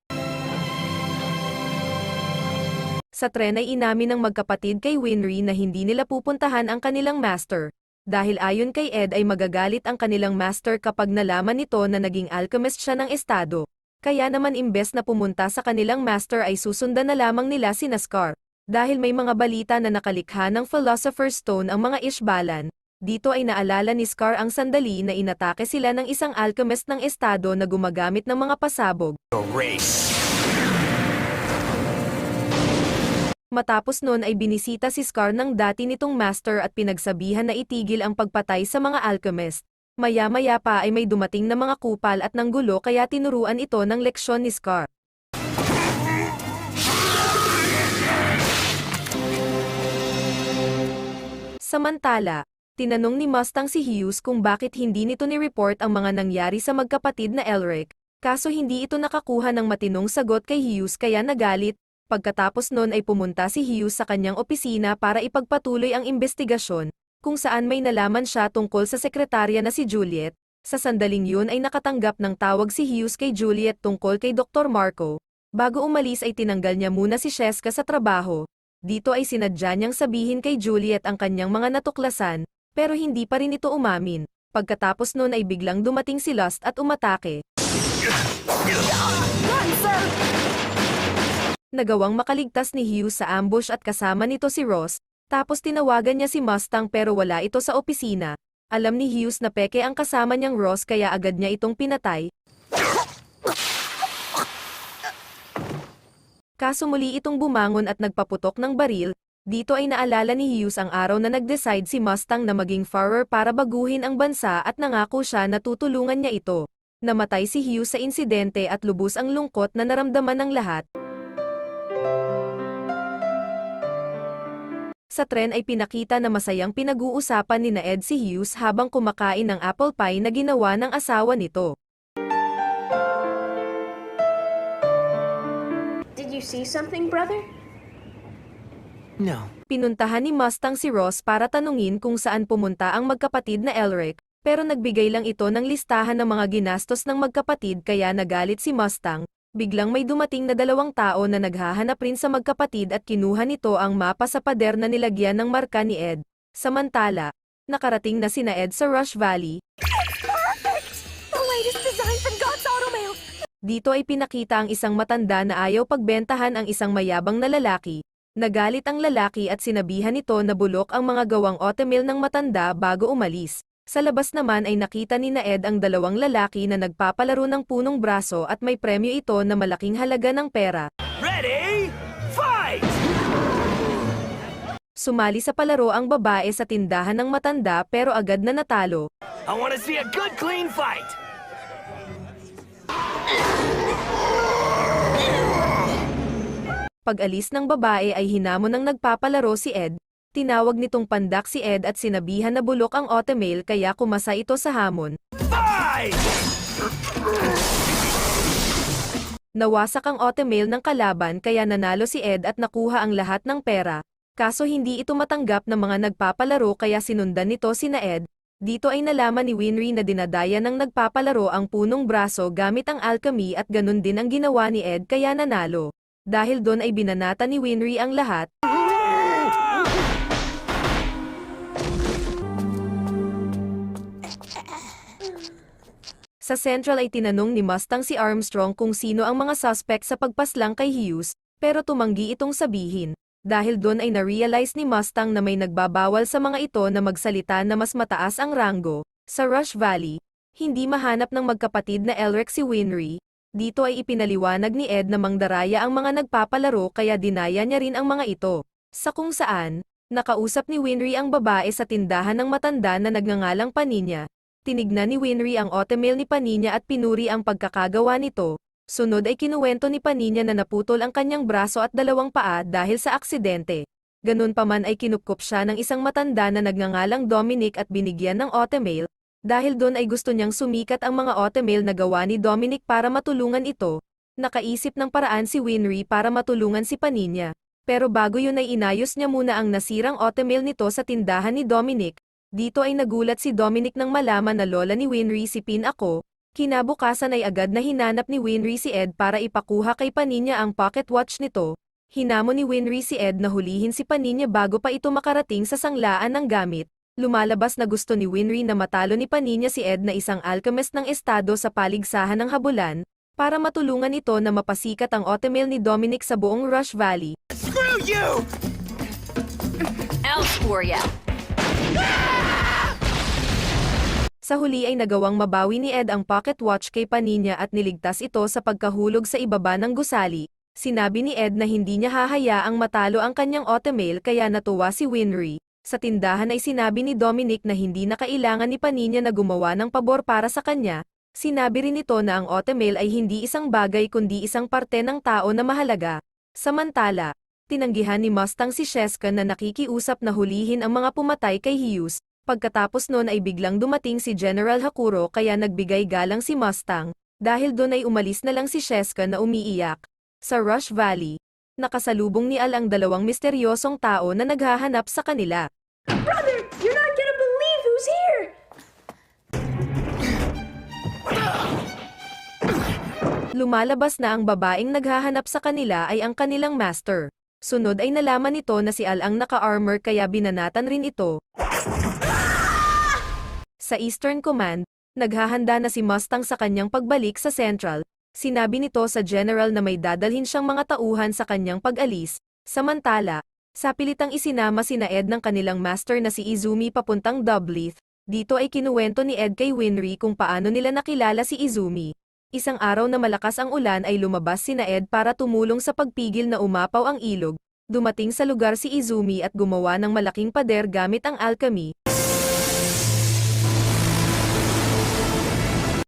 Sa tren ay inamin ng magkapatid kay Winry na hindi nila pupuntahan ang kanilang master. Dahil ayon kay Ed ay magagalit ang kanilang master kapag nalaman nito na naging alchemist siya ng estado. Kaya naman imbes na pumunta sa kanilang master ay susundan na lamang nila si Scar. Dahil may mga balita na nakalikha ng Philosopher's Stone ang mga Ishbalan. Dito ay naalala ni Scar ang sandali na inatake sila ng isang alchemist ng estado na gumagamit ng mga pasabog. Matapos nun ay binisita si Scar ng dati nitong master at pinagsabihan na itigil ang pagpatay sa mga alchemist. Maya-maya pa ay may dumating na mga kupal at nanggulo kaya tinuruan ito ng leksyon ni Scar. Samantala, tinanong ni Mustang si Hughes kung bakit hindi nito ni-report ang mga nangyari sa magkapatid na Elric, kaso hindi ito nakakuha ng matinong sagot kay Hughes kaya nagalit. Pagkatapos nun ay pumunta si Hughes sa kanyang opisina para ipagpatuloy ang investigasyon, kung saan may nalaman siya tungkol sa sekretarya na si Juliet. Sa sandaling yun ay nakatanggap ng tawag si Hughes kay Juliet tungkol kay Dr. Marco. Bago umalis ay tinanggal niya muna si Sheska sa trabaho. Dito ay sinadya niyang sabihin kay Juliet ang kanyang mga natuklasan, pero hindi pa rin ito umamin. Pagkatapos nun ay biglang dumating si Lust at umatake. Nagawang makaligtas ni Hughes sa ambush at kasama nito si Ross, tapos tinawagan niya si Mustang pero wala ito sa opisina. Alam ni Hughes na peke ang kasama niyang Ross kaya agad niya itong pinatay. Kaso muli itong bumangon at nagpaputok ng baril. Dito ay naalala ni Hughes ang araw na nag-decide si Mustang na maging farmer para baguhin ang bansa at nangako siya na tutulungan niya ito. Namatay si Hughes sa insidente at lubos ang lungkot na naramdaman ng lahat. Sa tren ay pinakita na masayang pinag-uusapan ni Ed si Hughes habang kumakain ng apple pie na ginawa ng asawa nito. Did you see something, brother? No. Pinuntahan ni Mustang si Ross para tanungin kung saan pumunta ang magkapatid na Elric, pero nagbigay lang ito ng listahan ng mga ginastos ng magkapatid kaya nagalit si Mustang. Biglang may dumating na 2 tao na naghahanap rin sa magkapatid at kinuha nito ang mapa sa pader na nilagyan ng marka ni Ed. Samantala, nakarating na sina Ed sa Rush Valley. Perfect! The latest design from God's Automail! Dito ay pinakita ang isang matanda na ayaw pagbentahan ang isang mayabang na lalaki. Nagalit ang lalaki at sinabihan nito na bulok ang mga gawang automail ng matanda bago umalis. Sa labas naman ay nakita ni Ed ang 2 lalaki na nagpapalaro ng punong braso at may premyo ito na malaking halaga ng pera. Ready? Fight! Sumali sa palaro ang babae sa tindahan ng matanda pero agad na natalo. I want to see a good, clean fight. Pag-alis ng babae ay hinamon ng nagpapalaro si Ed. Tinawag nitong pandak si Ed at sinabihan na bulok ang automail kaya kumasa ito sa hamon. Fight! Nawasak ang automail ng kalaban kaya nanalo si Ed at nakuha ang lahat ng pera. Kaso hindi ito matanggap ng mga nagpapalaro kaya sinundan nito sina Ed. Dito ay nalaman ni Winry na dinadaya ng nagpapalaro ang punong braso gamit ang alchemy at ganun din ang ginawa ni Ed kaya nanalo. Dahil doon ay binanata ni Winry ang lahat. Sa Central ay tinanong ni Mustang si Armstrong kung sino ang mga suspect sa pagpaslang kay Hughes, pero tumanggi itong sabihin. Dahil doon ay na-realize ni Mustang na may nagbabawal sa mga ito na magsalita na mas mataas ang ranggo. Sa Rush Valley, hindi mahanap ng magkapatid na Elric si Winry. Dito ay ipinaliwanag ni Ed na mangdaraya ang mga nagpapalaro kaya dinaya niya rin ang mga ito. Sa kung saan, nakausap ni Winry ang babae sa tindahan ng matanda na nagngangalang Paninya. Tinignan ni Winry ang automail ni Paninya at pinuri ang pagkakagawa nito. Sunod ay kinuwento ni Paninya na naputol ang kanyang braso at 2 paa dahil sa aksidente. Ganun pa man ay kinupkup siya ng isang matanda na nagngangalang Dominic at binigyan ng automail. Dahil doon ay gusto niyang sumikat ang mga automail na gawa ni Dominic para matulungan ito. Nakaisip ng paraan si Winry para matulungan si Paninya. Pero bago yun ay inayos niya muna ang nasirang automail nito sa tindahan ni Dominic. Dito ay nagulat si Dominic nang malaman na lola ni Winry si Pin ako. Kinabukasan ay agad na hinanap ni Winry si Ed para ipakuha kay Paninya ang pocket watch nito. Hinamon ni Winry si Ed na hulihin si Paninya bago pa ito makarating sa sanglaan ng gamit. Lumalabas na gusto ni Winry na matalo ni Paninya si Ed na isang alchemist ng estado sa paligsahan ng habulan, para matulungan ito na mapasikat ang automail ni Dominic sa buong Rush Valley. Screw you! Else for ya! Sa huli ay nagawang mabawi ni Ed ang pocket watch kay Paninya at niligtas ito sa pagkahulog sa ibaba ng gusali. Sinabi ni Ed na hindi niya hahayaang matalo ang kanyang automail kaya natuwa si Winry. Sa tindahan ay sinabi ni Dominic na hindi na kailangan ni Paninya na gumawa ng pabor para sa kanya. Sinabi rin nito na ang automail ay hindi isang bagay kundi isang parte ng tao na mahalaga. Samantala, tinanggihan ni Mustang si Sheskan na nakikiusap na hulihin ang mga pumatay kay Hughes. Pagkatapos nun ay biglang dumating si General Hakuro kaya nagbigay galang si Mustang. Dahil doon ay umalis na lang si Sheskan na umiiyak. Sa Rush Valley, nakasalubong ni Al ang 2 misteryosong tao na naghahanap sa kanila. Brother, you're not gonna believe who's here! Lumalabas na ang babaeng naghahanap sa kanila ay ang kanilang master. Sunod ay nalaman nito na si Al ang naka-armor kaya binanatan rin ito. Sa Eastern Command, naghahanda na si Mustang sa kanyang pagbalik sa Central. Sinabi nito sa General na may dadalhin siyang mga tauhan sa kanyang pag-alis. Samantala, sa pilitang isinama sina Ed ng kanilang master na si Izumi papuntang Doubleth. Dito ay kinuwento ni Ed kay Winry kung paano nila nakilala si Izumi. Isang araw na malakas ang ulan ay lumabas sina Ed para tumulong sa pagpigil na umapaw ang ilog. Dumating sa lugar si Izumi at gumawa ng malaking pader gamit ang alchemy.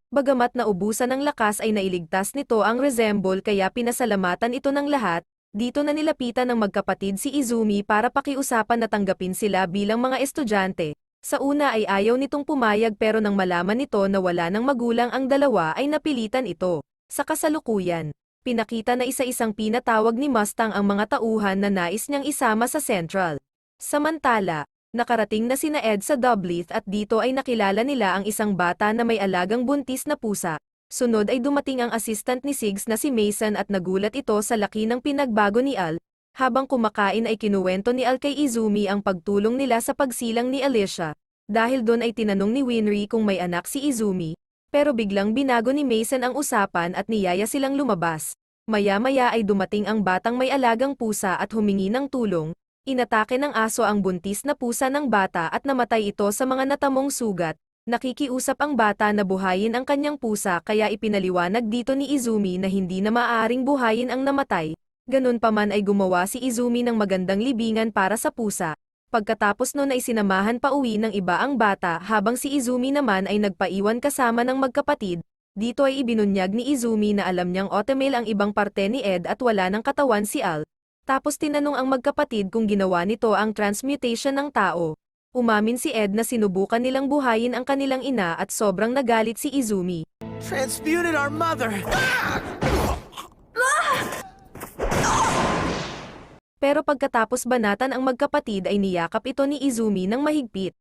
Bagamat naubusan ng lakas ay nailigtas nito ang Resemble kaya pinasalamatan ito ng lahat. Dito na nilapitan ng magkapatid si Izumi para pakiusapan na tanggapin sila bilang mga estudyante. Sa una ay ayaw nitong pumayag pero nang malaman nito na wala ng magulang ang dalawa ay napilitan ito. Sa kasalukuyan, pinakita na isa-isang pinatawag ni Mustang ang mga tauhan na nais niyang isama sa Central. Samantala, nakarating na sina Ed sa Doubleth at dito ay nakilala nila ang isang bata na may alagang buntis na pusa. Sunod ay dumating ang assistant ni Sigs na si Mason at nagulat ito sa laki ng pinagbago ni Al. Habang kumakain ay kinuwento ni Al kay Izumi ang pagtulong nila sa pagsilang ni Alicia. Dahil doon ay tinanong ni Winry kung may anak si Izumi. Pero biglang binago ni Mason ang usapan at niyaya silang lumabas. Maya-maya ay dumating ang batang may alagang pusa at humingi ng tulong. Inatake ng aso ang buntis na pusa ng bata at namatay ito sa mga natamong sugat. Nakikiusap ang bata na buhayin ang kanyang pusa kaya ipinaliwanag dito ni Izumi na hindi na maaaring buhayin ang namatay. Ganun pa man ay gumawa si Izumi ng magandang libingan para sa pusa. Pagkatapos nun ay sinamahan pa uwi ng iba ang bata habang si Izumi naman ay nagpaiwan kasama ng magkapatid. Dito ay ibinunyag ni Izumi na alam niyang otemail ang ibang parte ni Ed at wala ng katawan si Al. Tapos tinanong ang magkapatid kung ginawa nito ang transmutation ng tao. Umamin si Ed na sinubukan nilang buhayin ang kanilang ina at sobrang nagalit si Izumi. Transmuted our mother. Pero pagkatapos banatan ang magkapatid ay niyakap ito ni Izumi ng mahigpit.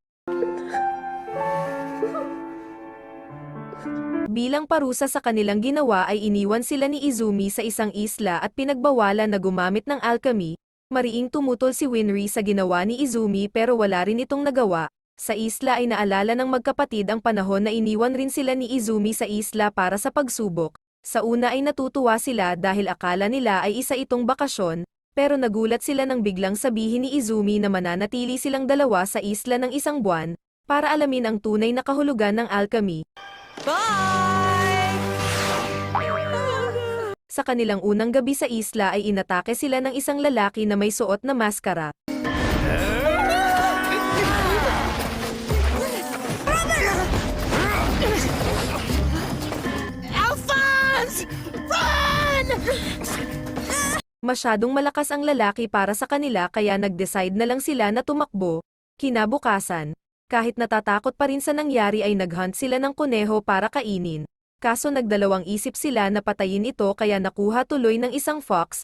Bilang parusa sa kanilang ginawa ay iniwan sila ni Izumi sa isang isla at pinagbawalan na gumamit ng alchemy. Mariing tumutol si Winry sa ginawa ni Izumi pero wala rin itong nagawa. Sa isla ay naalala ng magkapatid ang panahon na iniwan rin sila ni Izumi sa isla para sa pagsubok. Sa una ay natutuwa sila dahil akala nila ay isa itong bakasyon. Pero nagulat sila nang biglang sabihin ni Izumi na mananatili silang dalawa sa isla ng isang buwan, para alamin ang tunay na kahulugan ng alchemy. Bye! Sa kanilang unang gabi sa isla ay inatake sila ng isang lalaki na may suot na maskara. Alphonse! Run! Masyadong malakas ang lalaki para sa kanila kaya nag-decide na lang sila na tumakbo. Kinabukasan, kahit natatakot pa rin sa nangyari ay naghunt sila ng kuneho para kainin. Kaso nagdalawang isip sila na patayin ito kaya nakuha tuloy ng isang fox.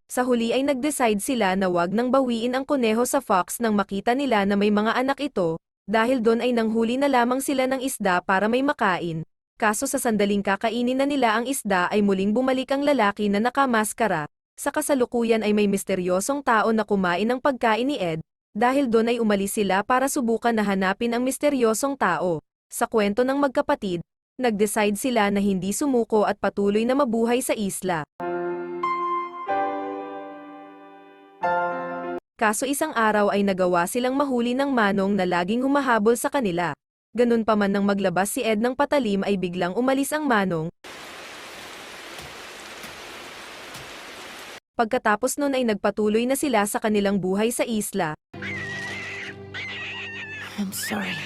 Sa huli ay nag-decide sila na wag nang bawiin ang kuneho sa fox nang makita nila na may mga anak ito, dahil doon ay nanghuli na lamang sila ng isda para may makain. Kaso sa sandaling kakainin na nila ang isda ay muling bumalik ang lalaki na nakamaskara. Sa kasalukuyan ay may misteryosong tao na kumain ng pagkain ni Ed. Dahil doon ay umalis sila para subukan na hanapin ang misteryosong tao. Sa kwento ng magkapatid, nag-decide sila na hindi sumuko at patuloy na mabuhay sa isla. Kaso isang araw ay nagawa silang mahuli ng manong na laging humahabol sa kanila. Ganun pa man nang maglabas si Ed ng patalim ay biglang umalis ang manong. Pagkatapos nun ay nagpatuloy na sila sa kanilang buhay sa isla. I'm sorry.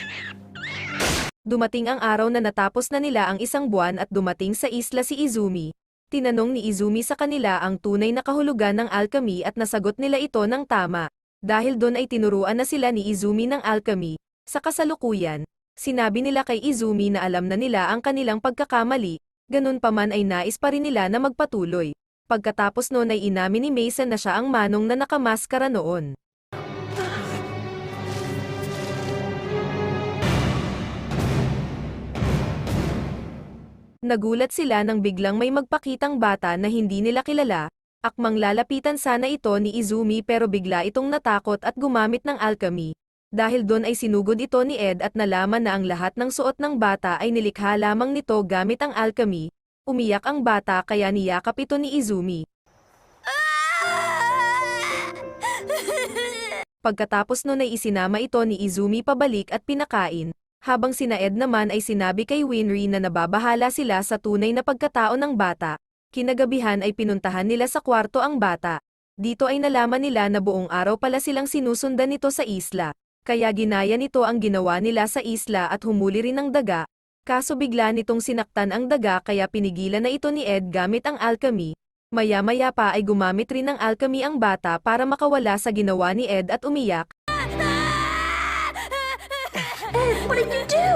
Dumating ang araw na natapos na nila ang isang buwan at dumating sa isla si Izumi. Tinanong ni Izumi sa kanila ang tunay na kahulugan ng alchemy at nasagot nila ito ng tama. Dahil doon ay tinuruan na sila ni Izumi ng alchemy. Sa kasalukuyan, sinabi nila kay Izumi na alam na nila ang kanilang pagkakamali, ganun pa man ay nais pa rin nila na magpatuloy. Pagkatapos noon ay inamin ni Mason na siya ang manong na nakamaskara noon. Nagulat sila nang biglang may magpakitang bata na hindi nila kilala. Akmang lalapitan sana ito ni Izumi pero bigla itong natakot at gumamit ng alchemy. Dahil doon ay sinugod ito ni Ed at nalaman na ang lahat ng suot ng bata ay nilikha lamang nito gamit ang alchemy. Umiyak ang bata kaya niyakap ito ni Izumi. Pagkatapos nun ay isinama ito ni Izumi pabalik at pinakain. Habang sina Ed naman ay sinabi kay Winry na nababahala sila sa tunay na pagkatao ng bata. Kinagabihan ay pinuntahan nila sa kwarto ang bata. Dito ay nalaman nila na buong araw pala silang sinusundan nito sa isla. Kaya ginaya nito ang ginawa nila sa isla at humuli rin ng daga. Kaso bigla nitong sinaktan ang daga kaya pinigilan na ito ni Ed gamit ang alchemy. Maya-maya pa ay gumamit rin ng alchemy ang bata para makawala sa ginawa ni Ed at umiyak. Ed, what did you do?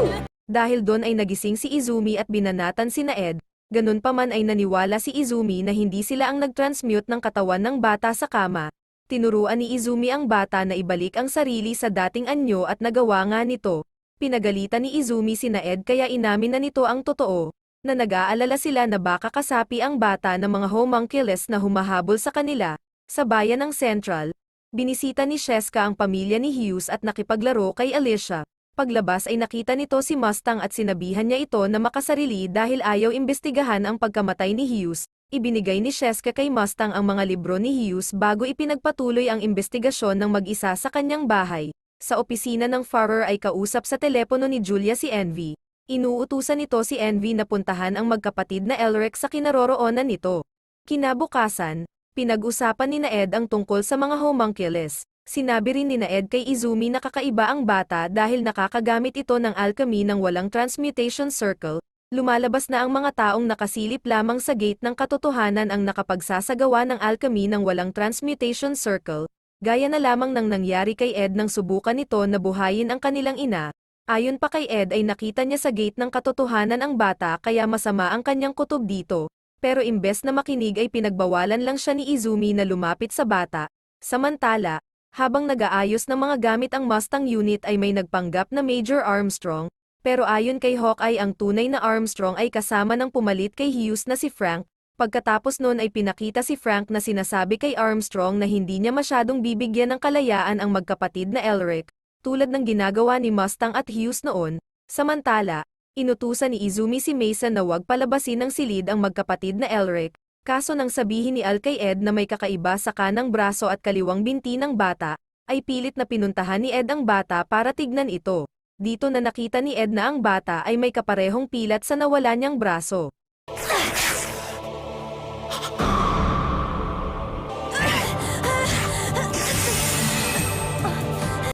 Dahil doon ay nagising si Izumi at binanatan sina Ed. Ganun pa man ay naniwala si Izumi na hindi sila ang nag-transmute ng katawan ng bata sa kama. Tinuruan ni Izumi ang bata na ibalik ang sarili sa dating anyo at nagawa nga nito. Pinagalitan ni Izumi sina Ed kaya inamin na nito ang totoo, na nag-aalala sila na baka kasapi ang bata ng mga homunculus na humahabol sa kanila. Sa bayan ng Central, binisita ni Sheska ang pamilya ni Hughes at nakipaglaro kay Alicia. Paglabas ay nakita nito si Mustang at sinabihan niya ito na makasarili dahil ayaw imbestigahan ang pagkamatay ni Hughes. Ibinigay ni Sheska kay Mustang ang mga libro ni Hughes bago ipinagpatuloy ang investigasyon ng mag-isa sa kanyang bahay. Sa opisina ng Farrer ay kausap sa telepono ni Julia si Envy. Inuutusan nito si Envy na puntahan ang magkapatid na Elric sa kinaroroonan nito. Kinabukasan, pinag-usapan ni Ed ang tungkol sa mga homunculus. Sinabi rin ni Ed kay Izumi na kakaiba ang bata dahil nakakagamit ito ng alchemy ng walang transmutation circle. Lumalabas na ang mga taong nakasilip lamang sa gate ng katotohanan ang nakapagsasagawa ng alchemy ng walang transmutation circle. Gaya na lamang ng nangyari kay Ed nang subukan nito na buhayin ang kanilang ina. Ayon pa kay Ed ay nakita niya sa gate ng katotohanan ang bata kaya masama ang kanyang kutob dito. Pero imbes na makinig ay pinagbawalan lang siya ni Izumi na lumapit sa bata. Samantala, habang nag-aayos ng mga gamit ang Mustang unit ay may nagpanggap na Major Armstrong, pero ayon kay Hawkeye ang tunay na Armstrong ay kasama ng pumalit kay Hughes na si Frank. Pagkatapos noon ay pinakita si Frank na sinasabi kay Armstrong na hindi niya masyadong bibigyan ng kalayaan ang magkapatid na Elric, tulad ng ginagawa ni Mustang at Hughes noon. Samantala, inutusan ni Izumi si Mason na huwag palabasin ng silid ang magkapatid na Elric. Kaso nang sabihin ni Al kay Ed na may kakaiba sa kanang braso at kaliwang binti ng bata, ay pilit na pinuntahan ni Ed ang bata para tignan ito. Dito na nakita ni Ed na ang bata ay may kaparehong pilat sa nawala niyang braso.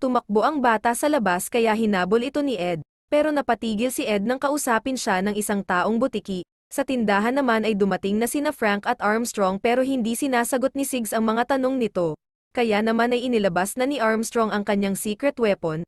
Tumakbo ang bata sa labas kaya hinabol ito ni Ed, pero napatigil si Ed nang kausapin siya ng isang taong butiki. Sa tindahan naman ay dumating na sina Frank at Armstrong pero hindi sinasagot ni Siggs ang mga tanong nito. Kaya naman ay inilabas na ni Armstrong ang kanyang secret weapon.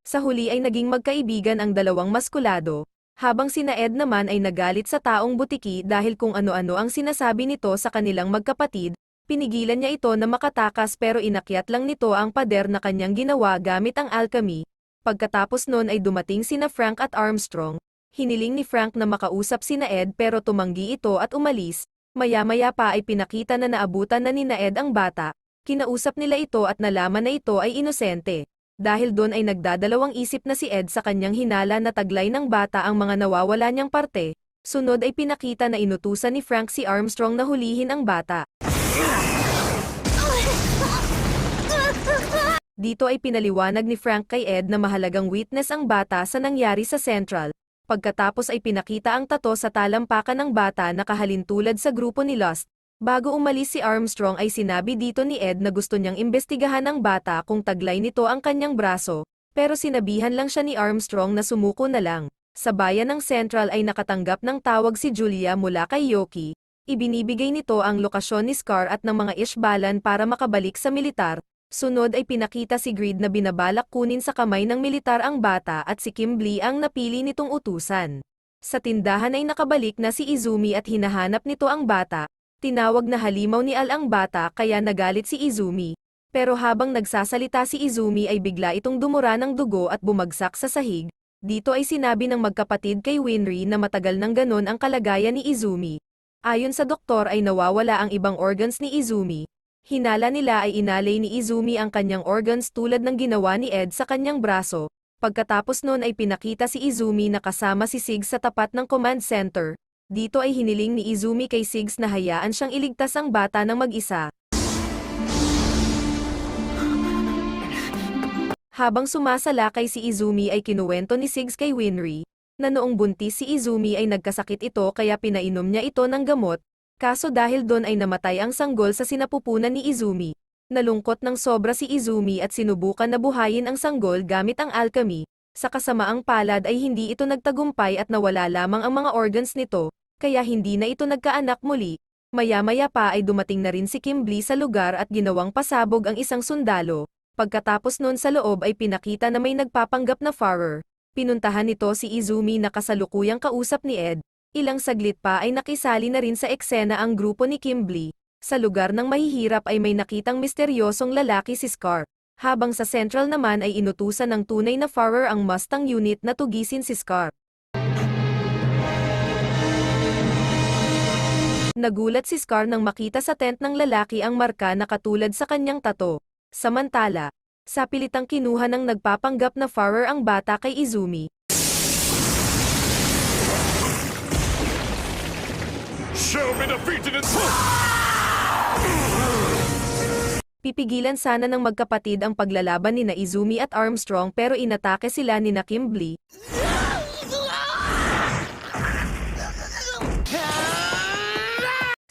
Sa huli ay naging magkaibigan ang dalawang maskulado, habang sina Ed naman ay nagalit sa taong butiki dahil kung ano-ano ang sinasabi nito sa kanilang magkapatid. Pinigilan niya ito na makatakas pero inakyat lang nito ang pader na kanyang ginawa gamit ang alchemy. Pagkatapos nun ay dumating sina Frank at Armstrong. Hiniling ni Frank na makausap sina Ed pero tumanggi ito at umalis. Maya-maya pa ay pinakita na naabutan na ni Ed ang bata. Kinausap nila ito at nalaman na ito ay inosente. Dahil doon ay nagdadalawang isip na si Ed sa kanyang hinala na taglay ng bata ang mga nawawala niyang parte. Sunod ay pinakita na inutusan ni Frank si Armstrong na hulihin ang bata. Dito ay pinaliwanag ni Frank kay Ed na mahalagang witness ang bata sa nangyari sa Central. Pagkatapos ay pinakita ang tato sa talampakan ng bata na kahalintulad sa grupo ni Lost. Bago umalis si Armstrong ay sinabi dito ni Ed na gusto niyang imbestigahan ng bata kung taglay nito ang kanyang braso, pero sinabihan lang siya ni Armstrong na sumuko na lang. Sa bayan ng Central ay nakatanggap ng tawag si Julia mula kay Yoki. Ibinibigay nito ang lokasyon ni Scar at ng mga Ishbalan para makabalik sa militar. Sunod ay pinakita si Greed na binabalak kunin sa kamay ng militar ang bata at si Kimblee ang napili nitong utusan. Sa tindahan ay nakabalik na si Izumi at hinahanap nito ang bata. Tinawag na halimaw ni Al ang bata kaya nagalit si Izumi. Pero habang nagsasalita si Izumi ay bigla itong dumura ng dugo at bumagsak sa sahig. Dito ay sinabi ng magkapatid kay Winry na matagal nang ganon ang kalagayan ni Izumi. Ayon sa doktor ay nawawala ang ibang organs ni Izumi. Hinala nila ay inalay ni Izumi ang kanyang organs tulad ng ginawa ni Ed sa kanyang braso. Pagkatapos nun ay pinakita si Izumi na kasama si Siggs sa tapat ng command center. Dito ay hiniling ni Izumi kay Siggs na hayaan siyang iligtas ang bata ng mag-isa. Habang sumasalakay si Izumi ay kinuwento ni Sigs kay Winry, na noong buntis si Izumi ay nagkasakit ito kaya pinainom niya ito ng gamot, kaso dahil doon ay namatay ang sanggol sa sinapupunan ni Izumi. Nalungkot ng sobra si Izumi at sinubukan na buhayin ang sanggol gamit ang alchemy, sa kasamaang palad ay hindi ito nagtagumpay at nawala lamang ang mga organs nito, kaya hindi na ito nagkaanak muli. Maya-maya pa ay dumating na rin si Kimblee sa lugar at ginawang pasabog ang isang sundalo. Pagkatapos nun sa loob ay pinakita na may nagpapanggap na farer. Pinuntahan nito si Izumi na kasalukuyang kausap ni Ed. Ilang saglit pa ay nakisali na rin sa eksena ang grupo ni Kimblee. Sa lugar ng mahihirap ay may nakitang misteryosong lalaki si Scar. Habang sa Central naman ay inutusan ng tunay na farer ang Mustang unit na tugisin si Scar. Nagulat si Scar nang makita sa tent ng lalaki ang marka na katulad sa kanyang tato. Samantala, sa pilitang kinuha ng nagpapanggap na farer ang bata kay Izumi. Shall be defeated in Pipigilan sana ng magkapatid ang paglalaban ni na Izumi at Armstrong pero inatake sila ni na Kimblee.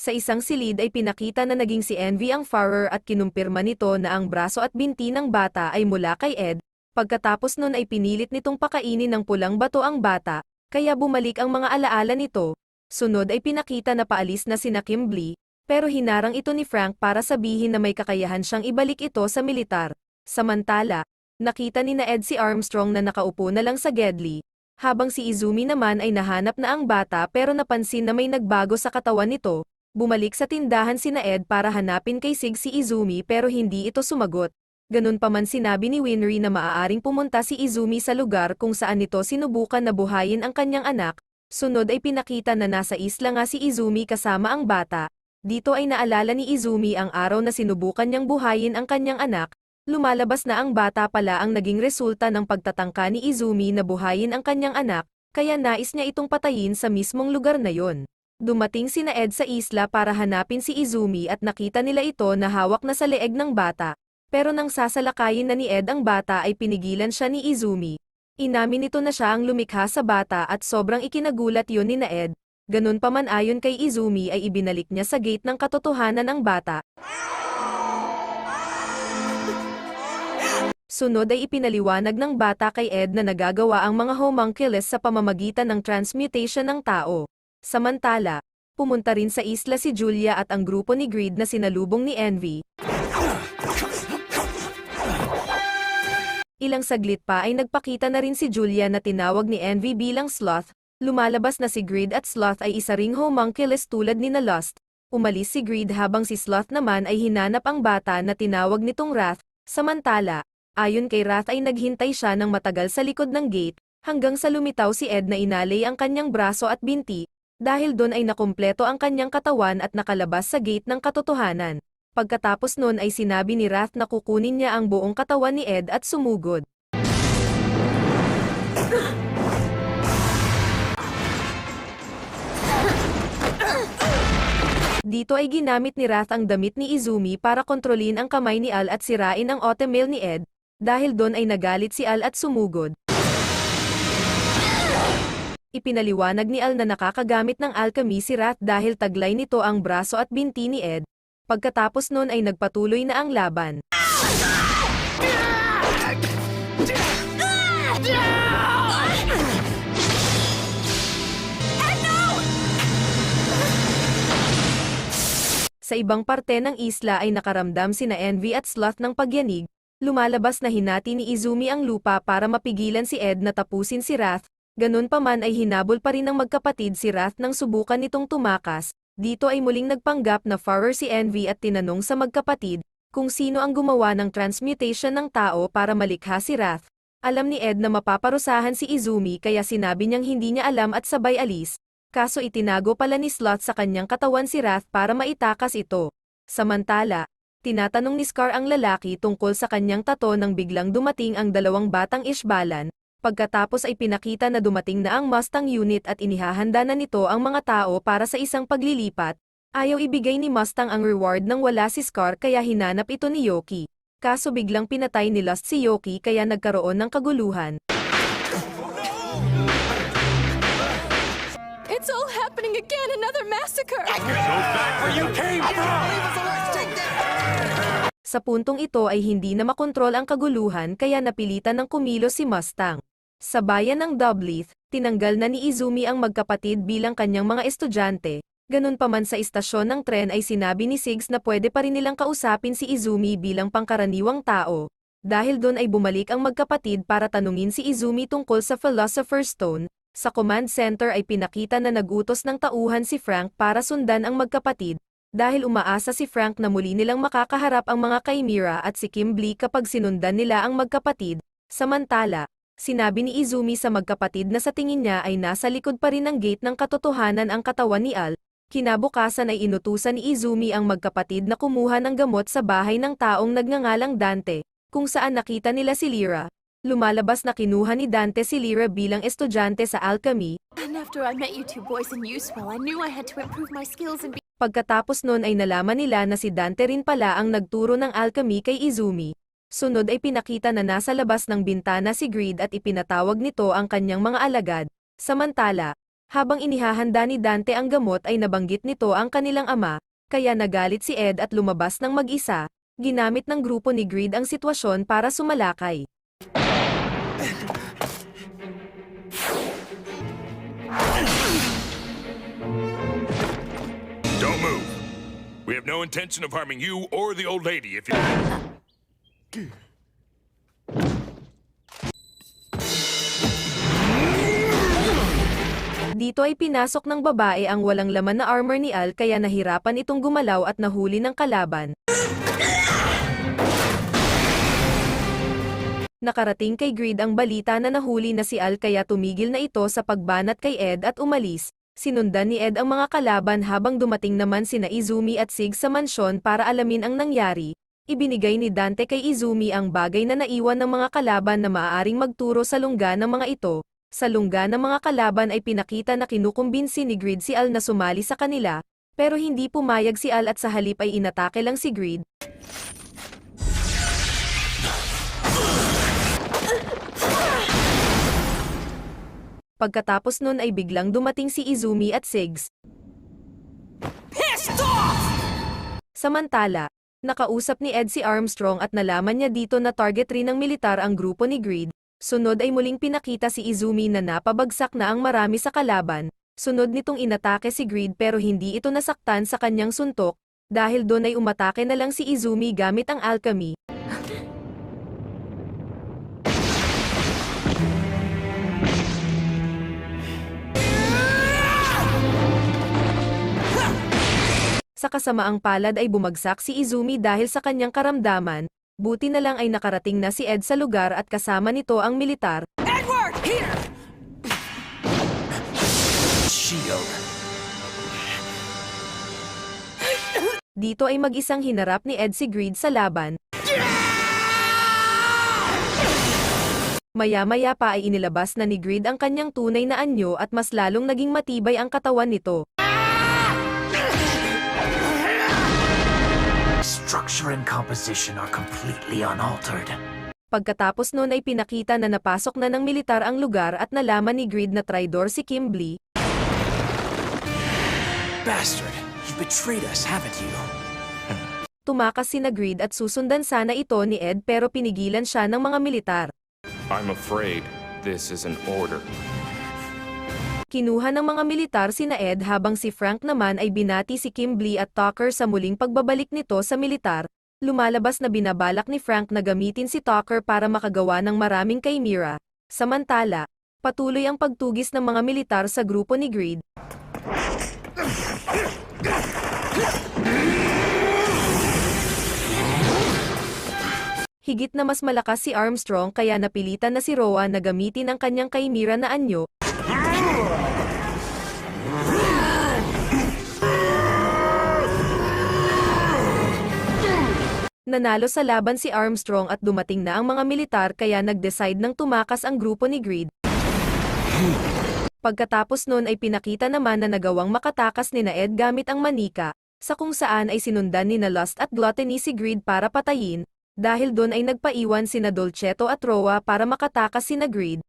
Sa isang silid ay pinakita na naging si Envy ang farer at kinumpirma nito na ang braso at binti ng bata ay mula kay Ed. Pagkatapos nun ay pinilit nitong pakainin ng pulang bato ang bata, kaya bumalik ang mga alaala nito. Sunod ay pinakita na paalis na sina Kimblee, pero hinarang ito ni Frank para sabihin na may kakayahan siyang ibalik ito sa militar. Samantala, nakita ni na Ed si Armstrong na nakaupo na lang sa Gedli, habang si Izumi naman ay nahanap na ang bata pero napansin na may nagbago sa katawan nito. Bumalik sa tindahan sina Ed para hanapin kay Sig si Izumi pero hindi ito sumagot. Ganun pa man sinabi ni Winry na maaaring pumunta si Izumi sa lugar kung saan nito sinubukan na buhayin ang kanyang anak. Sunod ay pinakita na nasa isla nga si Izumi kasama ang bata. Dito ay naalala ni Izumi ang araw na sinubukan niyang buhayin ang kanyang anak. Lumalabas na ang bata pala ang naging resulta ng pagtatangka ni Izumi na buhayin ang kanyang anak, kaya nais niya itong patayin sa mismong lugar na yon. Dumating sina Ed sa isla para hanapin si Izumi at nakita nila ito na hawak na sa leeg ng bata. Pero nang sasalakayin na ni Ed ang bata ay pinigilan siya ni Izumi. Inamin nito na siya ang lumikha sa bata at sobrang ikinagulat yun ni na Ed. Ganun pa man ayon kay Izumi ay ibinalik niya sa gate ng katotohanan ang bata. Sunod ay ipinaliwanag ng bata kay Ed na nagagawa ang mga homunculus sa pamamagitan ng transmutation ng tao. Samantala, pumunta rin sa isla si Julia at ang grupo ni Greed na sinalubong ni Envy. Ilang saglit pa ay nagpakita na rin si Julia na tinawag ni Envy bilang Sloth. Lumalabas na si Greed at Sloth ay isa ring homunculus tulad ni na Lust. Umalis si Greed habang si Sloth naman ay hinanap ang bata na tinawag nitong Wrath. Samantala, ayon kay Wrath ay naghintay siya ng matagal sa likod ng gate, hanggang sa lumitaw si Ed na inalay ang kanyang braso at binti. Dahil doon ay nakumpleto ang kanyang katawan at nakalabas sa gate ng katotohanan. Pagkatapos nun ay sinabi ni Wrath na kukunin niya ang buong katawan ni Ed at sumugod. Dito ay ginamit ni Wrath ang damit ni Izumi para kontrolin ang kamay ni Al at sirain ang automail ni Ed. Dahil doon ay nagalit si Al at sumugod. Ipinaliwanag ni Al na nakakagamit ng alchemy si Wrath dahil taglay nito ang braso at binti ni Ed. Pagkatapos nun ay nagpatuloy na ang laban. Sa ibang parte ng isla ay nakaramdam sina Envy at Sloth ng pagyanig. Lumalabas na hinati ni Izumi ang lupa para mapigilan si Ed na tapusin si Wrath. Ganun pa man ay hinabol pa rin ng magkapatid si Wrath nang subukan nitong tumakas. Dito ay muling nagpanggap na farer si Envy at tinanong sa magkapatid kung sino ang gumawa ng transmutation ng tao para malikha si Wrath. Alam ni Ed na mapaparusahan si Izumi kaya sinabi niyang hindi niya alam at sabay alis. Kaso itinago pala ni Sloth sa kanyang katawan si Wrath para maitakas ito. Samantala, tinatanong ni Scar ang lalaki tungkol sa kanyang tato nang biglang dumating ang dalawang batang Ishbalan. Pagkatapos ay pinakita na dumating na ang Mustang unit at inihahanda na nito ang mga tao para sa isang paglilipat. Ayaw ibigay ni Mustang ang reward nang wala si Scar kaya hinanap ito ni Yoki. kaso biglang pinatay ni Lust si Yoki kaya nagkaroon ng kaguluhan. It's all happening again, another massacre! Go back where you came from! Sa puntong ito ay hindi na makontrol ang kaguluhan kaya napilitan ng kumilos si Mustang. Sa bayan ng Doubleth, tinanggal na ni Izumi ang magkapatid bilang kanyang mga estudyante. Ganun pa man sa istasyon ng tren ay sinabi ni Siggs na pwede pa rin nilang kausapin si Izumi bilang pangkaraniwang tao. Dahil doon ay bumalik ang magkapatid para tanungin si Izumi tungkol sa Philosopher's Stone. Sa command center ay pinakita na nagutos ng tauhan si Frank para sundan ang magkapatid. Dahil umaasa si Frank na muli nilang makakaharap ang mga Chimera at si Kimblee kapag sinundan nila ang magkapatid. Samantala, sinabi ni Izumi sa magkapatid na sa tingin niya ay nasa likod pa rin ng gate ng katotohanan ang katawan ni Al. Kinabukasan ay inutusan ni Izumi ang magkapatid na kumuha ng gamot sa bahay ng taong nagngangalang Dante, kung saan nakita nila si Lyra. Lumalabas na kinuha ni Dante si Lyra bilang estudyante sa alchemy. And after I met you two boys in Useful, I knew I had to improve my skills and be... Pagkatapos nun ay nalaman nila na si Dante rin pala ang nagturo ng alchemy kay Izumi. Sunod ay pinakita na nasa labas ng bintana si Greed at ipinatawag nito ang kanyang mga alagad. Samantala, habang inihahanda ni Dante ang gamot ay nabanggit nito ang kanilang ama, kaya nagalit si Ed at lumabas ng mag-isa. Ginamit ng grupo ni Greed ang sitwasyon para sumalakay. Don't move. We have no intention of harming you or the old lady if you... Dito ay pinasok ng babae ang walang laman na armor ni Al kaya nahirapan itong gumalaw at nahuli ng kalaban. Nakarating kay Greed ang balita na nahuli na si Al kaya tumigil na ito sa pagbanat kay Ed at umalis. Sinundan ni Ed ang mga kalaban habang dumating naman sina Izumi at Siggs sa mansyon para alamin ang nangyari. Ibinigay ni Dante kay Izumi ang bagay na naiwan ng mga kalaban na maaaring magturo sa lungga ng mga ito. Sa lungga ng mga kalaban ay pinakita na kinukumbinsi ni Greed si Al na sumali sa kanila, pero hindi pumayag si Al at sa halip ay inatake lang si Greed. Pagkatapos nun ay biglang dumating si Izumi at Siggs. Samantala, nakausap ni Ed si Armstrong at nalaman niya dito na target rin ng militar ang grupo ni Greed. Sunod ay muling pinakita si Izumi na napabagsak na ang marami sa kalaban. Sunod nitong inatake si Greed pero hindi ito nasaktan sa kanyang suntok, dahil doon ay umatake na lang si Izumi gamit ang alchemy. Sa kasamaang palad ay bumagsak si Izumi dahil sa kanyang karamdaman. Buti na lang ay nakarating na si Ed sa lugar at kasama nito ang militar. Edward! Here! Shield. Dito ay mag-isang hinarap ni Ed si Greed sa laban. Maya-maya pa ay inilabas na ni Greed ang kanyang tunay na anyo at mas lalong naging matibay ang katawan nito. Structure and composition are completely unaltered. Pagkatapos nun ay pinakita na napasok na ng militar ang lugar at nalaman ni Greed na traidor si Kimblee. Bastard, you've betrayed us, haven't you? Tumakas sina Greed at susundan sana ito ni Ed pero pinigilan siya ng mga militar. I'm afraid this is an order. Kinuha ng mga militar sina Ed habang si Frank naman ay binati si Kimblee at Tucker sa muling pagbabalik nito sa militar. Lumalabas na binabalak ni Frank na gamitin si Tucker para makagawa ng maraming Chimera. Samantala, patuloy ang pagtugis ng mga militar sa grupo ni Greed. Higit na mas malakas si Armstrong kaya napilitan na si Roa na gamitin ang kanyang Chimera na anyo. Nanalo sa laban si Armstrong at dumating na ang mga militar kaya nag-decide ng tumakas ang grupo ni Greed. Pagkatapos nun ay pinakita naman na nagawang makatakas ni Ed gamit ang manika, sa kung saan ay sinundan ni Lust at Gluttony si Greed para patayin. Dahil doon ay nagpaiwan sina Dolcetto at Roa para makatakas sina Greed.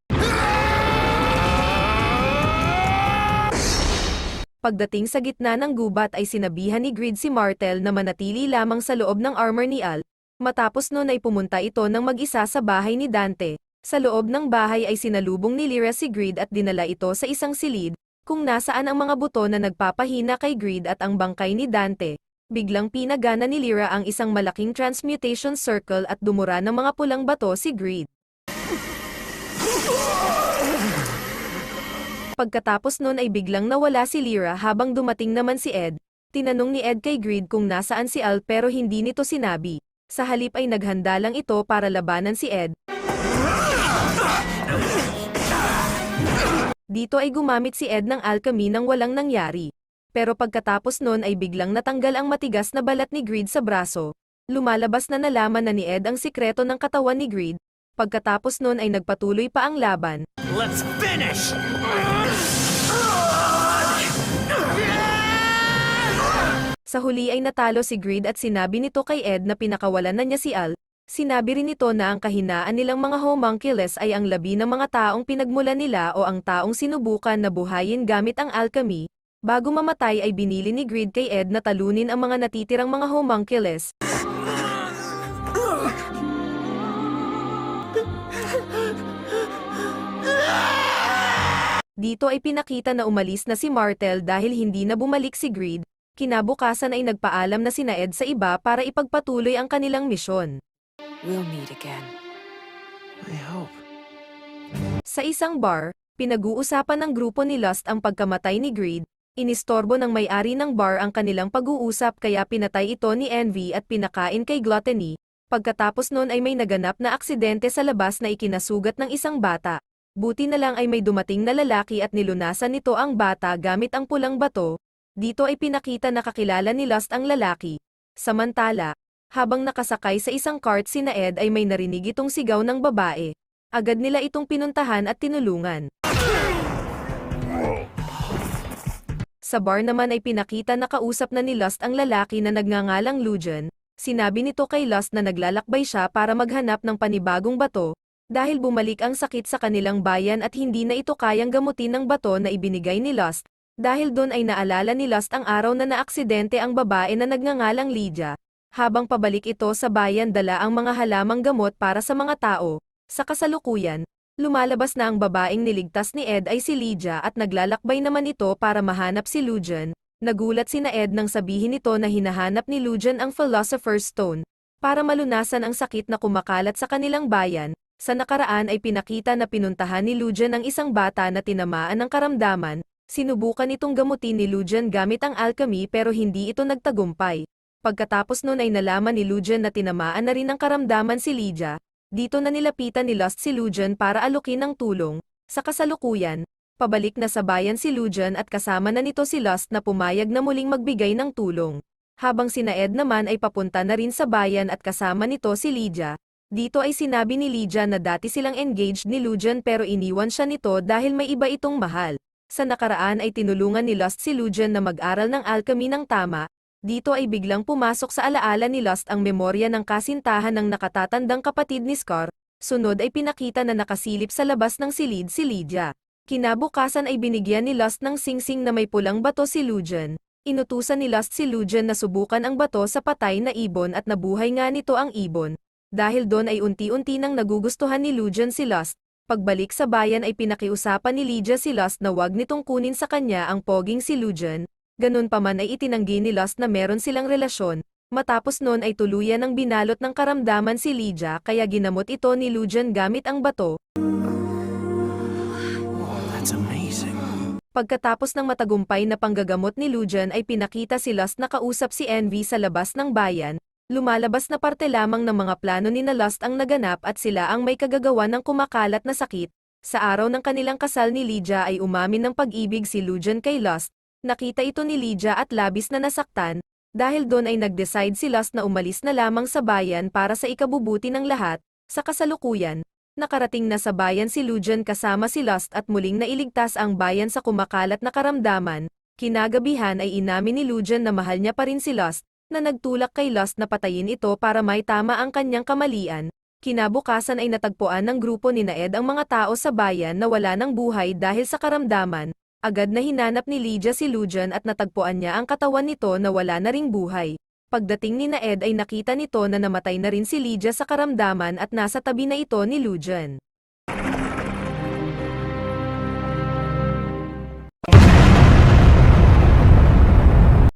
Pagdating sa gitna ng gubat ay sinabihan ni Greed si Martel na manatili lamang sa loob ng armor ni Al. Matapos noon ay pumunta ito ng mag-isa sa bahay ni Dante. Sa loob ng bahay ay sinalubong ni Lyra si Greed at dinala ito sa isang silid, kung nasaan ang mga buto na nagpapahina kay Greed at ang bangkay ni Dante. Biglang pinagana ni Lyra ang isang malaking transmutation circle at dumura ng mga pulang bato si Greed. Pagkatapos nun ay biglang nawala si Lyra habang dumating naman si Ed. Tinanong ni Ed kay Greed kung nasaan si Al pero hindi nito sinabi. Sa halip ay naghanda lang ito para labanan si Ed. Dito ay gumamit si Ed ng alchemy nang walang nangyari. Pero pagkatapos nun ay biglang natanggal ang matigas na balat ni Greed sa braso. Lumalabas na nalaman na ni Ed ang sikreto ng katawan ni Greed. Pagkatapos nun ay nagpatuloy pa ang laban. Let's finish! Sa huli ay natalo si Greed at sinabi nito kay Ed na pinakawalan na niya si Al. Sinabi rin nito na ang kahinaan nilang mga homunculus ay ang labi ng mga taong pinagmulan nila o ang taong sinubukan na buhayin gamit ang alchemy. Bago mamatay ay binili ni Greed kay Ed na talunin ang mga natitirang mga homunculus. Dito ay pinakita na umalis na si Martel dahil hindi na bumalik si Greed. Kinabukasan ay nagpaalam na sina Ed sa iba para ipagpatuloy ang kanilang misyon. We'll meet again. I hope. Sa isang bar, pinag-uusapan ng grupo ni Lust ang pagkamatay ni Greed. Inistorbo ng may-ari ng bar ang kanilang pag-uusap kaya pinatay ito ni Envy at pinakain kay Gluttony. Pagkatapos nun ay may naganap na aksidente sa labas na ikinasugat ng isang bata. Buti na lang ay may dumating na lalaki at nilunasan nito ang bata gamit ang pulang bato. Dito ay pinakita na kakilala ni Lust ang lalaki. Samantala, habang nakasakay sa isang cart sina Ed ay may narinig itong sigaw ng babae. Agad nila itong pinuntahan at tinulungan. Sa bar naman ay pinakita na kausap na ni Lust ang lalaki na nagngangalang Lujan. Sinabi nito kay Lust na naglalakbay siya para maghanap ng panibagong bato, dahil bumalik ang sakit sa kanilang bayan at hindi na ito kayang gamutin ng bato na ibinigay ni Lust. Dahil doon ay naalala ni Lust ang araw na naaksidente ang babae na nagngangalang Lydia. Habang pabalik ito sa bayan dala ang mga halamang gamot para sa mga tao. Sa kasalukuyan, lumalabas na ang babaeng niligtas ni Ed ay si Lydia at naglalakbay naman ito para mahanap si Lujan. Nagulat sina Ed nang sabihin nito na hinahanap ni Lujan ang Philosopher's Stone para malunasan ang sakit na kumakalat sa kanilang bayan. Sa nakaraan ay pinakita na pinuntahan ni Lujan ang isang bata na tinamaan ng karamdaman. Sinubukan itong gamutin ni Lujan gamit ang alchemy pero hindi ito nagtagumpay. Pagkatapos nun ay nalaman ni Lujan na tinamaan na rin ng karamdaman si Lydia. Dito na nilapitan ni Lust si Lujan para alukin ng tulong. Sa kasalukuyan, pabalik na sa bayan si Lujan at kasama na nito si Lust na pumayag na muling magbigay ng tulong. Habang sina Ed naman ay papunta na rin sa bayan at kasama nito si Lydia. Dito ay sinabi ni Lydia na dati silang engaged ni Lujan pero iniwan siya nito dahil may iba itong mahal. Sa nakaraan ay tinulungan ni Lust si Lujan na mag-aral ng alchemy ng tama. Dito ay biglang pumasok sa alaala ni Lust ang memorya ng kasintahan ng nakatatandang kapatid ni Scar. Sunod ay pinakita na nakasilip sa labas ng silid si Lydia. Kinabukasan ay binigyan ni Lust ng singsing na may pulang bato si Lujan. Inutusan ni Lust si Lujan na subukan ang bato sa patay na ibon at nabuhay nga nito ang ibon. Dahil doon ay unti-unti nang nagugustuhan ni Lujan si Lust. Pagbalik sa bayan ay pinakiusapan ni Lydia si Lust na wag nitong kunin sa kanya ang poging si Lujan. Ganun pa man ay itinanggi ni Lust na meron silang relasyon. Matapos noon ay tuluyan ng binalot ng karamdaman si Lydia kaya ginamot ito ni Lujan gamit ang bato. That's amazing. Pagkatapos ng matagumpay na panggagamot ni Lujan ay pinakita si Lust na kausap si Envy sa labas ng bayan. Lumalabas na parte lamang ng mga plano ni na Lust ang naganap at sila ang may kagagawan ng kumakalat na sakit. Sa araw ng kanilang kasal ni Lydia ay umamin ng pag-ibig si Lujan kay Lust. Nakita ito ni Lydia at labis na nasaktan. Dahil doon ay nag-decide si Lust na umalis na lamang sa bayan para sa ikabubuti ng lahat. Sa kasalukuyan, nakarating na sa bayan si Lujan kasama si Lust at muling nailigtas ang bayan sa kumakalat na karamdaman. Kinagabihan ay inamin ni Lujan na mahal niya pa rin si Lust. na nagtulak kay Lust na patayin ito para may tama ang kanyang kamalian. Kinabukasan ay natagpuan ng grupo ni Ed ang mga tao sa bayan na wala ng buhay dahil sa karamdaman. Agad na hinanap ni Lydia si Lujan at natagpuan niya ang katawan nito na wala na ring buhay. Pagdating ni Ed ay nakita nito na namatay na rin si Lydia sa karamdaman at nasa tabi na ito ni Lujan.